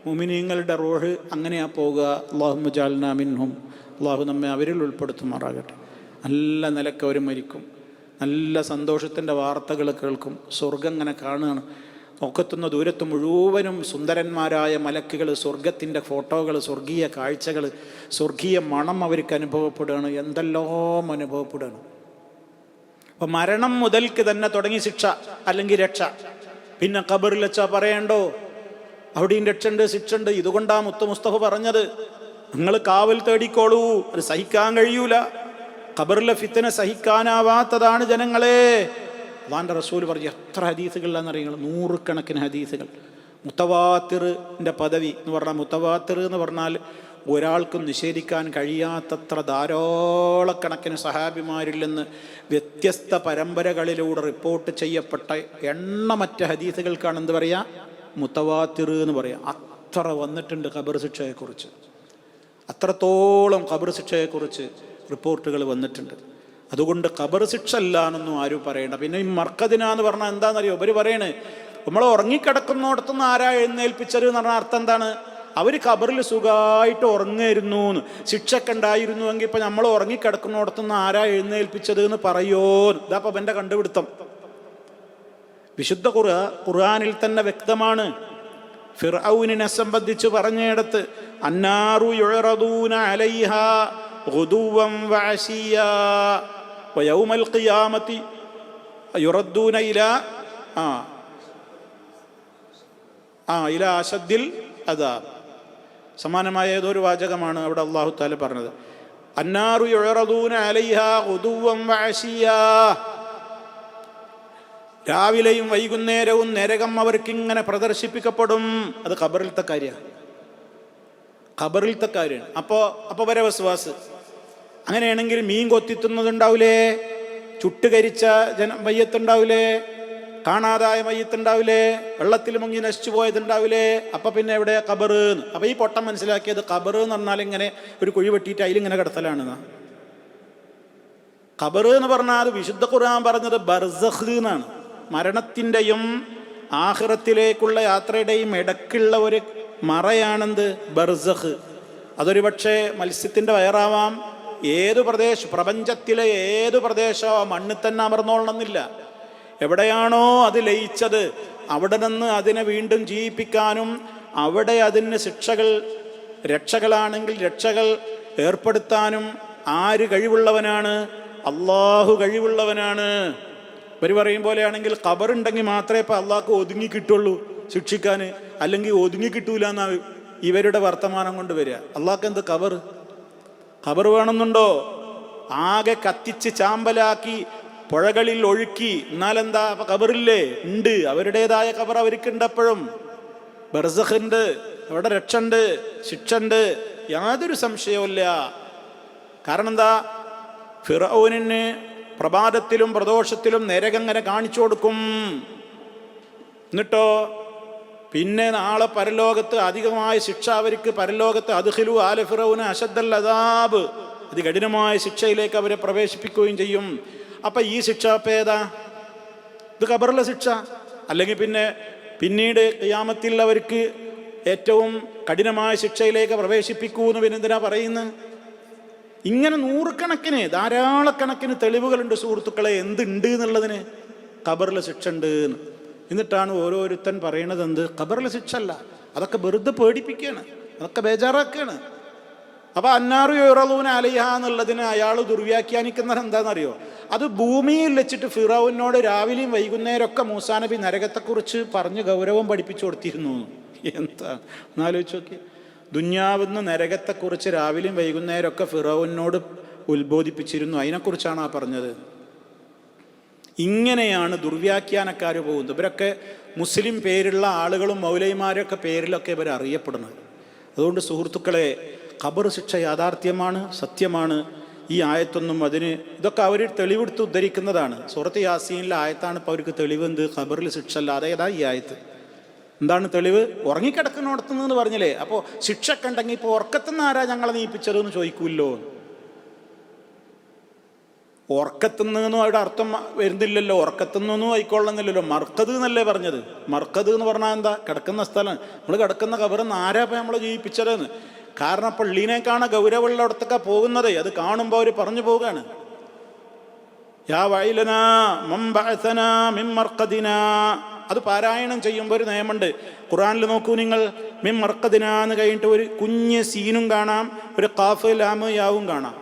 മുഅ്മിനീങ്ങളുടെ റൂഹ് അങ്ങനെയാ പോകുക. അല്ലാഹുമ്മ ജഅൽനാ മിൻഹും. അള്ളാഹു നമ്മെ അവരിൽ ഉൾപ്പെടുത്തുമാറാകട്ടെ. നല്ല നിലക്ക് അവർ മരിക്കും, നല്ല സന്തോഷത്തിൻ്റെ വാർത്തകൾ കേൾക്കും, സ്വർഗം ഇങ്ങനെ കാണുകയാണ്. ഒക്കത്തുന്ന ദൂരത്ത് മുഴുവനും സുന്ദരന്മാരായ മലക്കുകൾ, സ്വർഗത്തിൻ്റെ ഫോട്ടോകൾ, സ്വർഗീയ കാഴ്ചകൾ, സ്വർഗീയ മണം അവർക്ക് അനുഭവപ്പെടുകയാണ്. എന്തെല്ലാം അനുഭവപ്പെടുകയാണ്. അപ്പം മരണം മുതൽക്ക് തന്നെ തുടങ്ങി ശിക്ഷ അല്ലെങ്കിൽ രക്ഷ. പിന്നെ ഖബറിൽ വെച്ചാൽ പറയണ്ടോ, അവിടെയും രക്ഷയുണ്ട്, ശിക്ഷയുണ്ട്. ഇതുകൊണ്ടാ മുസ്തഫ പറഞ്ഞത്, നിങ്ങൾ കാവൽ തേടിക്കോളൂ, അത് സഹിക്കാൻ കഴിയൂല. ഖബറിലെ ഫിത്തന സഹിക്കാനാവാത്തതാണ് ജനങ്ങളെ. അള്ളാൻ്റെ റസൂൽ പറഞ്ഞു എത്ര ഹദീസുകളിലാണെന്നറിയുങ്ങൾ, 100 കണക്കിന് ഹദീസുകൾ. മുത്തവാത്തിറിൻ്റെ പദവി എന്ന് പറഞ്ഞാൽ, മുത്തവാത്തിർ എന്ന് പറഞ്ഞാൽ ഒരാൾക്കും നിഷേധിക്കാൻ കഴിയാത്തത്ര ധാരാളക്കണക്കിന് സഹാബിമാരിൽ നിന്ന് വ്യത്യസ്ത പരമ്പരകളിലൂടെ റിപ്പോർട്ട് ചെയ്യപ്പെട്ട എണ്ണമറ്റ ഹദീസുകൾക്കാണ് എന്ത് പറയുക, മുത്തവാത്തിർ എന്ന് പറയുക. അത്ര വന്നിട്ടുണ്ട് ഖബർ ശിക്ഷയെക്കുറിച്ച്, അത്രത്തോളം ഖബർ ശിക്ഷയെക്കുറിച്ച് റിപ്പോർട്ടുകൾ വന്നിട്ടുണ്ട്. അതുകൊണ്ട് ഖബർ ശിക്ഷ അല്ലാന്നൊന്നും ആരും പറയണ്ട. പിന്നെ ഈ മർക്കദിന എന്ന് പറഞ്ഞാൽ എന്താണെന്നറിയോ? ഇവർ പറയണേ നമ്മൾ ഉറങ്ങിക്കിടക്കുന്നിടത്തുനിന്ന് ആരാ എഴുന്നേൽപ്പിച്ചത് എന്ന് പറഞ്ഞാൽ അർത്ഥം എന്താണ്? അവർ ഖബറിൽ സുഖമായിട്ട് ഉറങ്ങായിരുന്നു എന്ന്. ശിക്ഷയൊക്കെ ഉണ്ടായിരുന്നുവെങ്കിൽ ഇപ്പം നമ്മൾ ഉറങ്ങിക്കിടക്കുന്നിടത്തുനിന്ന് ആരാ എഴുന്നേൽപ്പിച്ചത് എന്ന് പറയോ? ഇതാപ്പം എൻ്റെ കണ്ടുപിടുത്തം. വിശുദ്ധ ഖുർആനിൽ തന്നെ വ്യക്തമാണ്. ഫിർഔനിനെ സംബന്ധിച്ച് പറഞ്ഞിടത്ത് അന്നാറു യുഅറദൂന അലൈഹാ ഗുദുവൻ വഅശിയാ വയൗമൽ ഖിയാമത്തി യുറദ്ദൂന ഇലാ ഇലാ അശദ്ദിൽ അദാബ്. സമാനമായ ഏതൊരു വാചകമാണ് അവിടെ അല്ലാഹു തആല പറഞ്ഞത്. അന്നാറു യുഅറദൂന അലൈഹാ ഗുദുവൻ വഅശിയാ, രാവിലെയും വൈകുന്നേരവും നരകം അവർക്കിങ്ങനെ പ്രദർശിപ്പിക്കപ്പെടും. അത് ഖബറിലത്തെ കാര്യമാണ്, ഖബറിലത്തെ കാര്യമാണ്. അപ്പോൾ വരെ വസ്വാസ്. അങ്ങനെയാണെങ്കിൽ മീൻ കൊത്തിത്തുന്നതുണ്ടാവില്ലേ? ചുട്ടുകരിച്ച മയ്യത്തുണ്ടാവില്ലേ, കാണാതായ മയ്യത്തുണ്ടാവില്ലേ, വെള്ളത്തിൽ മുങ്ങി നശിച്ചു പോയതുണ്ടാവില്ലേ, അപ്പം പിന്നെ എവിടെ ഖബറ്? അപ്പം ഈ പൊട്ടം മനസ്സിലാക്കിയത് ഖബറ് എന്ന് പറഞ്ഞാൽ ഇങ്ങനെ ഒരു കുഴി വെട്ടിയിട്ട് അതിലിങ്ങനെ കിടത്തലാണെന്നാ. ഖബറ് എന്ന് പറഞ്ഞാൽ അത് വിശുദ്ധ ഖുർആൻ പറഞ്ഞത് ബർസഖ് എന്നാണ്. മരണത്തിൻ്റെയും ആഖിറത്തിലേക്കുള്ള യാത്രയുടെയും ഇടയ്ക്കുള്ള ഒരു മറയാണെന്ത്? ബർസഖ്. അതൊരു പക്ഷേ മത്സ്യത്തിൻ്റെ വയറാവാം, ഏതു പ്രപഞ്ചത്തിലെ ഏതു പ്രദേശമോ മണ്ണിൽ തന്നെ അമർന്നോളണമെന്നില്ല. എവിടെയാണോ അത് ലയിച്ചത് അവിടെ നിന്ന് അതിനെ വീണ്ടും ജീവിപ്പിക്കാനും അവിടെ അതിന് രക്ഷകളാണെങ്കിൽ രക്ഷകൾ ഏർപ്പെടുത്താനും ആര് കഴിവുള്ളവനാണ്? അള്ളാഹു കഴിവുള്ളവനാണ്. ഇവർ പറയും പോലെയാണെങ്കിൽ ഖബറുണ്ടെങ്കിൽ മാത്രമേ ഇപ്പം അള്ളാഹ്ക്ക് ഒതുങ്ങി കിട്ടുള്ളൂ ശിക്ഷിക്കാൻ, അല്ലെങ്കിൽ ഒതുങ്ങി കിട്ടൂല എന്നാ ഇവരുടെ വർത്തമാനം കൊണ്ട് വരിക. അള്ളാഹ്ക്ക് എന്ത് ഖബർ വേണമെന്നുണ്ടോ? ആകെ കത്തിച്ച് ചാമ്പലാക്കി പുഴകളിൽ ഒഴുക്കി, എന്നാലെന്താ? അപ്പൊ ഖബറില്ലേ? ഉണ്ട്, അവരുടേതായ ഖബർ അവർക്കുണ്ട്. എപ്പോഴും ബർസഖുണ്ട്, അവിടെ രക്ഷണ്ട്, ശിക്ഷണ്ട്, യാതൊരു സംശയവുമില്ല. കാരണം എന്താ? ഫിറഔനിന് പ്രഭാതത്തിലും പ്രദോഷത്തിലും നരകങ്ങനെ കാണിച്ചു കൊടുക്കും. എന്നിട്ടോ പിന്നെ നാളെ പരലോകത്ത് അധികമായ ശിക്ഷ അവർക്ക്, പരലോകത്ത് അദ്ഖിലു ആല ഫിറൗന അശദ്ദൽ അദാബ്, അതികഠിനമായ ശിക്ഷയിലേക്ക് അവരെ പ്രവേശിപ്പിക്കുകയും ചെയ്യും. അപ്പം ഈ ശിക്ഷ അപ്പം ഏതാ? ഇത് ഖബറിലെ ശിക്ഷ. അല്ലെങ്കിൽ പിന്നീട് ഖിയാമത്തിൽ അവർക്ക് ഏറ്റവും കഠിനമായ ശിക്ഷയിലേക്ക് പ്രവേശിപ്പിക്കൂന്ന് പിന്നെന്തിനാ പറയുന്നത്? ഇങ്ങനെ നൂറുകണക്കിന് ധാരാളക്കണക്കിന് തെളിവുകളുണ്ട് സുഹൃത്തുക്കളെ എന്തുണ്ട് എന്നുള്ളതിന്. ഖബറിലെ ശിക്ഷ ഉണ്ട്. എന്നിട്ടാണ് ഓരോരുത്തൻ പറയണത് എന്ത്? ഖബറിലെ ശിക്ഷ അല്ല, അതൊക്കെ വെറുതെ പേടിപ്പിക്കുകയാണ്, അതൊക്കെ ബേജാറാക്കുകയാണ്. അപ്പം അന്നാറു യുറലൂന അലൈഹ എന്നുള്ളതിന് അയാൾ ദുർവ്യാഖ്യാനിക്കുന്നത് എന്താണെന്നറിയോ? അത് ഭൂമിയിൽ വെച്ചിട്ട് ഫിറൗനോട് രാവിലെയും വൈകുന്നേരമൊക്കെ മൂസാ നബി നരകത്തെക്കുറിച്ച് പറഞ്ഞ് ഗൗരവം പഠിപ്പിച്ചു കൊടുത്തിരുന്നു. എന്താ എന്നാലോചിച്ച് നോക്കി. ദുന്യാവിന്ന് നരകത്തെക്കുറിച്ച് രാവിലെയും വൈകുന്നേരമൊക്കെ ഫിറൗനോട് ഉത്ബോധിപ്പിച്ചിരുന്നു. അതിനെക്കുറിച്ചാണ് ആ പറഞ്ഞത്. ഇങ്ങനെയാണ് ദുർവ്യാഖ്യാനക്കാർ പോകുന്നത്. ഇവരൊക്കെ മുസ്ലിം പേരുള്ള ആളുകളും മൗലൈമാരൊക്കെ പേരിലൊക്കെ ഇവർ അറിയപ്പെടുന്നത്. അതുകൊണ്ട് സുഹൃത്തുക്കളെ, ഖബർ ശിക്ഷ യാഥാർത്ഥ്യമാണ്, സത്യമാണ്. ഈ ആയത്തൊന്നും ഇതൊക്കെ അവർ തെളിവെടുത്ത് ഉദ്ധരിക്കുന്നതാണ്. സൂറത്ത് യാസീനിലെ ആയത്താണ് ഇപ്പോൾ അവർക്ക് തെളിവ്. എന്ത്? ഖബറിൽ ശിക്ഷ അല്ലാതെ. ഏതാ ഈ ആയത്ത്? എന്താണ് തെളിവ്? ഉറങ്ങിക്കിടക്കുന്നിടത്തുനിന്ന് പറഞ്ഞില്ലേ? അപ്പോൾ ശിക്ഷ ഉണ്ടെങ്കിൽ ഇപ്പോൾ ഉറക്കത്തുനിന്ന് ആരാ ഞങ്ങളെ നീപ്പിച്ചതെന്ന് ചോദിക്കൂല്ലോ. ഉറക്കത്തുനിന്നും അവിടെ അർത്ഥം വരുന്നില്ലല്ലോ, ഉറക്കത്തുനിന്നൊന്നും ആയിക്കൊള്ളുന്നില്ലല്ലോ. മർക്കത് എന്നല്ലേ പറഞ്ഞത്? മർക്കത് എന്ന് പറഞ്ഞാൽ എന്താ? കിടക്കുന്ന സ്ഥലം. നമ്മൾ കിടക്കുന്ന ഖബറിന്ന് ആരാ ഇപ്പം നമ്മളെ ജീവിപ്പിച്ചതെന്ന്. കാരണം പള്ളീനേക്കാണ് ഗൗരവമുള്ളിടത്തൊക്കെ പോകുന്നത്. അത് കാണുമ്പോൾ അവർ പറഞ്ഞു പോവുകയാണ്, യാ വൈലനാ മൻ ബഅസനാ മിൻ മർഖദിനാ. അത് പാരായണം ചെയ്യുമ്പോൾ ഒരു നിയമമുണ്ട്. ഖുർആനിൽ നോക്കൂ നിങ്ങൾ, മിൻ മർഖദിനാ എന്ന് കഴിഞ്ഞിട്ട് ഒരു കുഞ്ഞ് സീനും കാണാം, ഒരു ഖാഫ് ലാമ് യാവും കാണാം,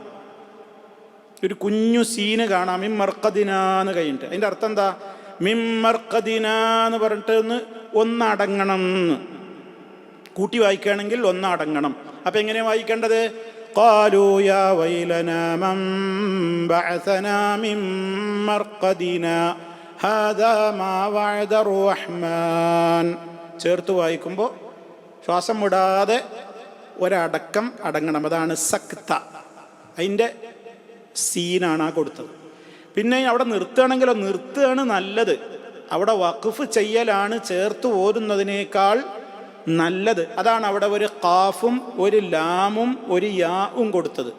ഒരു കുഞ്ഞു സീന് കാണാം. മിൻ മർഖദിനാ എന്ന് കഴിഞ്ഞിട്ട് അതിൻ്റെ അർത്ഥം എന്താ? മിൻ മർഖദിനാ എന്ന് പറഞ്ഞിട്ട് ഒന്നടങ്ങണം. കൂട്ടി വായിക്കുകയാണെങ്കിൽ ഒന്നടങ്ങണം. അപ്പം എങ്ങനെയാണ് വായിക്കേണ്ടത്? ഖാലൂ യാ വൈലനാ മൻ ബഅസനാ മിൻ മർഖദിനാ ഹാദാ മാ വഅദർ റഹ്മാൻ. ചേർത്ത് വായിക്കുമ്പോൾ ശ്വാസം വിടാതെ ഒരടക്കം അടങ്ങണം. അതാണ് സക്ത. അതിൻ്റെ സീനാണ് ആ കൊടുത്തത്. പിന്നെ അവിടെ നിർത്തുകയാണെങ്കിലോ, നിർത്തുകയാണ് നല്ലത്. അവിടെ വഖഫ് ചെയ്യലാണ് ചേർത്ത് ഓതുന്നതിനേക്കാൾ നല്ലത്. അതാണ് അവിടെ ഒരു ഖാഫും ഒരു ലാമും ഒരു യാവും കൊടുത്തത്.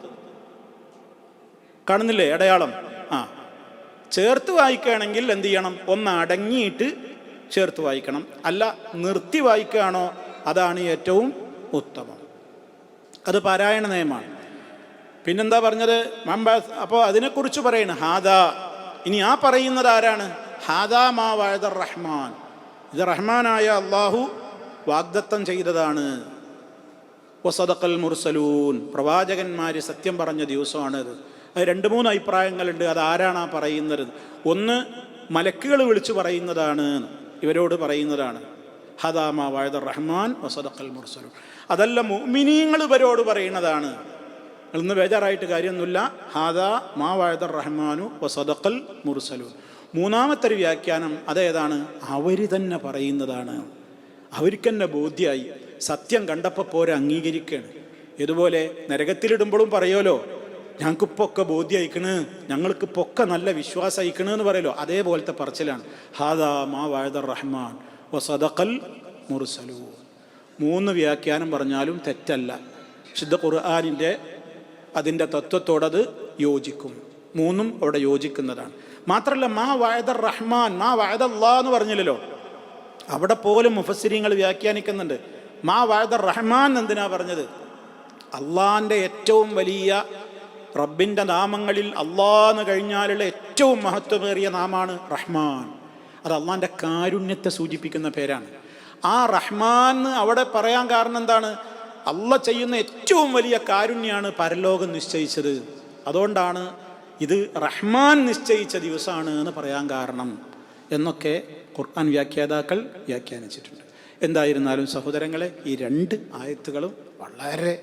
കാണുന്നില്ലേ അടയാളം? ചേർത്ത് വായിക്കുകയാണെങ്കിൽ എന്ത് ചെയ്യണം? ഒന്ന് അടങ്ങിയിട്ട് ചേർത്ത് വായിക്കണം. അല്ല നിർത്തി വായിക്കുകയാണോ അതാണ് ഏറ്റവും ഉത്തമം. അത് പാരായണ നിയമമാണ്. പിന്നെന്താ പറഞ്ഞത്? അപ്പോൾ അതിനെക്കുറിച്ച് പറയണം ഹാദാ. ഇനി ആ പറയുന്നത് ആരാണ്? ഹാദാ മാ വഅദർ റഹ്മാൻ. ഇത് റഹ്മാനായ അള്ളാഹു വാഗ്ദത്തം ചെയ്തതാണ്. വസദഖൽ മുർസലൂൻ. പ്രവാചകന്മാർ സത്യം പറഞ്ഞ ദിവസമാണിത്. അത് 2-3 അഭിപ്രായങ്ങളുണ്ട്. അതാരാണ് ആ പറയുന്നത്? ഒന്ന്, മലക്കുകൾ വിളിച്ചു പറയുന്നതാണ്, ഇവരോട് പറയുന്നതാണ്. ഹാദാ മാ വഅദർ റഹ്മാൻ വസദഖൽ മുർസലൂൻ. അതല്ല, മുഅ്മിനീങ്ങൾ ഇവരോട് പറയുന്നതാണ്. ഇന്ന് ബേജാറായിട്ട് കാര്യമൊന്നുമില്ല. ഹാദാ മാ വഅദർ റഹ്മാനു വസദഖൽ മുർസലൂൻ. മൂന്നാമത്തെ ഒരു വ്യാഖ്യാനം അതേതാണ്? അവർ തന്നെ പറയുന്നതാണ്. അവർക്ക് തന്നെ ബോധ്യമായി, സത്യം കണ്ടപ്പോൾ പോരെ അംഗീകരിക്കുകയാണ്. ഇതുപോലെ നരകത്തിലിടുമ്പോഴും പറയുമല്ലോ, ഞങ്ങൾക്കിപ്പോൾ ഒക്കെ ബോധ്യം അയക്കണ്, ഞങ്ങൾക്കിപ്പോൾ ഒക്കെ നല്ല വിശ്വാസം അയക്കണ് എന്ന് പറയല്ലോ, അതേപോലത്തെ പറച്ചിലാണ്. ഹാദാ മാ വഅദർ റഹ്മാൻ വസദഖൽ മുർസലൂൻ. 3 വ്യാഖ്യാനം പറഞ്ഞാലും തെറ്റല്ല. വിശുദ്ധ ഖുർആനിൻ്റെ അതിൻ്റെ തത്വത്തോടത് യോജിക്കും. 3ഉം അവിടെ യോജിക്കുന്നതാണ്. മാത്രമല്ല മാ വഅദർ റഹ്മാൻ മാ വഅദല്ലാ എന്ന് പറഞ്ഞില്ലല്ലോ, അവിടെ പോലും മുഫസ്സിരീങ്ങൾ വ്യാഖ്യാനിക്കുന്നുണ്ട്. മാ വഅദർ റഹ്മാൻ എന്തിനാ പറഞ്ഞത്? അള്ളാൻ്റെ ഏറ്റവും വലിയ റബ്ബിൻ്റെ നാമങ്ങളിൽ അള്ളാന്ന് കഴിഞ്ഞാലുള്ള ഏറ്റവും മഹത്വമേറിയ നാമാണ് റഹ്മാൻ. അത് അള്ളാൻ്റെ കാരുണ്യത്തെ സൂചിപ്പിക്കുന്ന പേരാണ്. ആ റഹ്മാൻ അവിടെ പറയാൻ കാരണം എന്താണ്? അള്ള ചെയ്യുന്ന ഏറ്റവും വലിയ കാരുണ്യാണ് പരലോകം നിശ്ചയിച്ചത്. അതുകൊണ്ടാണ് ഇത് റഹ്മാൻ നിശ്ചയിച്ച ദിവസമാണ് എന്ന് പറയാൻ കാരണം എന്നൊക്കെ ഖുർആൻ വ്യാഖ്യാതാക്കൾ വ്യാഖ്യാനിച്ചിട്ടുണ്ട്. എന്തായിരുന്നാലും സഹോദരങ്ങളെ, ഈ 2 ആയത്തുകളും വളരെ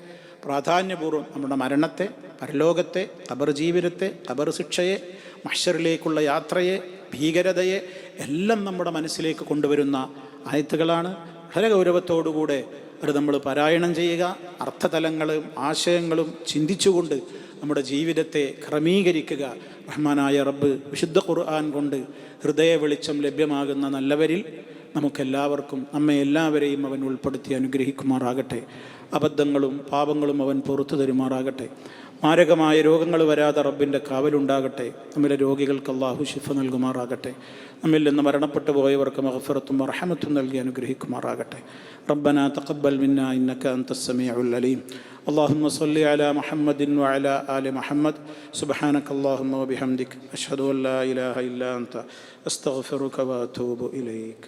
പ്രാധാന്യപൂർവ്വം നമ്മുടെ മരണത്തെ, പരലോകത്തെ, ഖബർ ജീവിതത്തെ, ഖബർ ശിക്ഷയെ, മഹ്ശറിലേക്കുള്ള യാത്രയെ, ഭീകരതയെ എല്ലാം നമ്മുടെ മനസ്സിലേക്ക് കൊണ്ടുവരുന്ന ആയത്തുകളാണ്. വളരെ ഗൗരവത്തോടുകൂടെ അത് നമ്മൾ പാരായണം ചെയ്യുക. അർത്ഥതലങ്ങളും ആശയങ്ങളും ചിന്തിച്ചുകൊണ്ട് നമ്മുടെ ജീവിതത്തെ ക്രമീകരിക്കുക. റഹ്മാനായ റബ്ബ് വിശുദ്ധ ഖുർആൻ കൊണ്ട് ഹൃദയ വെളിച്ചം ലഭ്യമാകുന്ന നല്ലവരിൽ നമുക്കെല്ലാവർക്കും, നമ്മെ എല്ലാവരെയും അവൻ ഉൾപ്പെടുത്തി അനുഗ്രഹിക്കുമാറാകട്ടെ. അബദ്ധങ്ങളും പാപങ്ങളും അവൻ പുറത്തു തരുമാറാകട്ടെ. മാരകമായ രോഗങ്ങൾ വരാതെ റബ്ബിൻ്റെ കാവലുണ്ടാകട്ടെ. നമ്മിലെ രോഗികൾക്ക് അല്ലാഹു ശിഫ നൽകുമാറാകട്ടെ. നമ്മിൽ നിന്ന് മരണപ്പെട്ടു പോയവർക്ക് മഗ്ഫിറത്തും റഹ്മത്തും നൽകി അനുഗ്രഹിക്കുമാറാകട്ടെ. റബ്ബനാ തഖബ്ബൽ മിന്നാ ഇന്നക അൻതസ് സമീഉൽ അലീം. അല്ലാഹുമ്മ സ്വല്ലി അലാ മുഹമ്മദിൻ വഅലാ ആലി മുഹമ്മദ്. സുബ്ഹാനക അല്ലാഹുമ്മ വബിഹംദിക അഷ്ഹദു അൻ ലാ ഇലാഹ ഇല്ലാ അൻത അസ്തഗ്ഫിറുക വഅതൂബു ഇലൈക.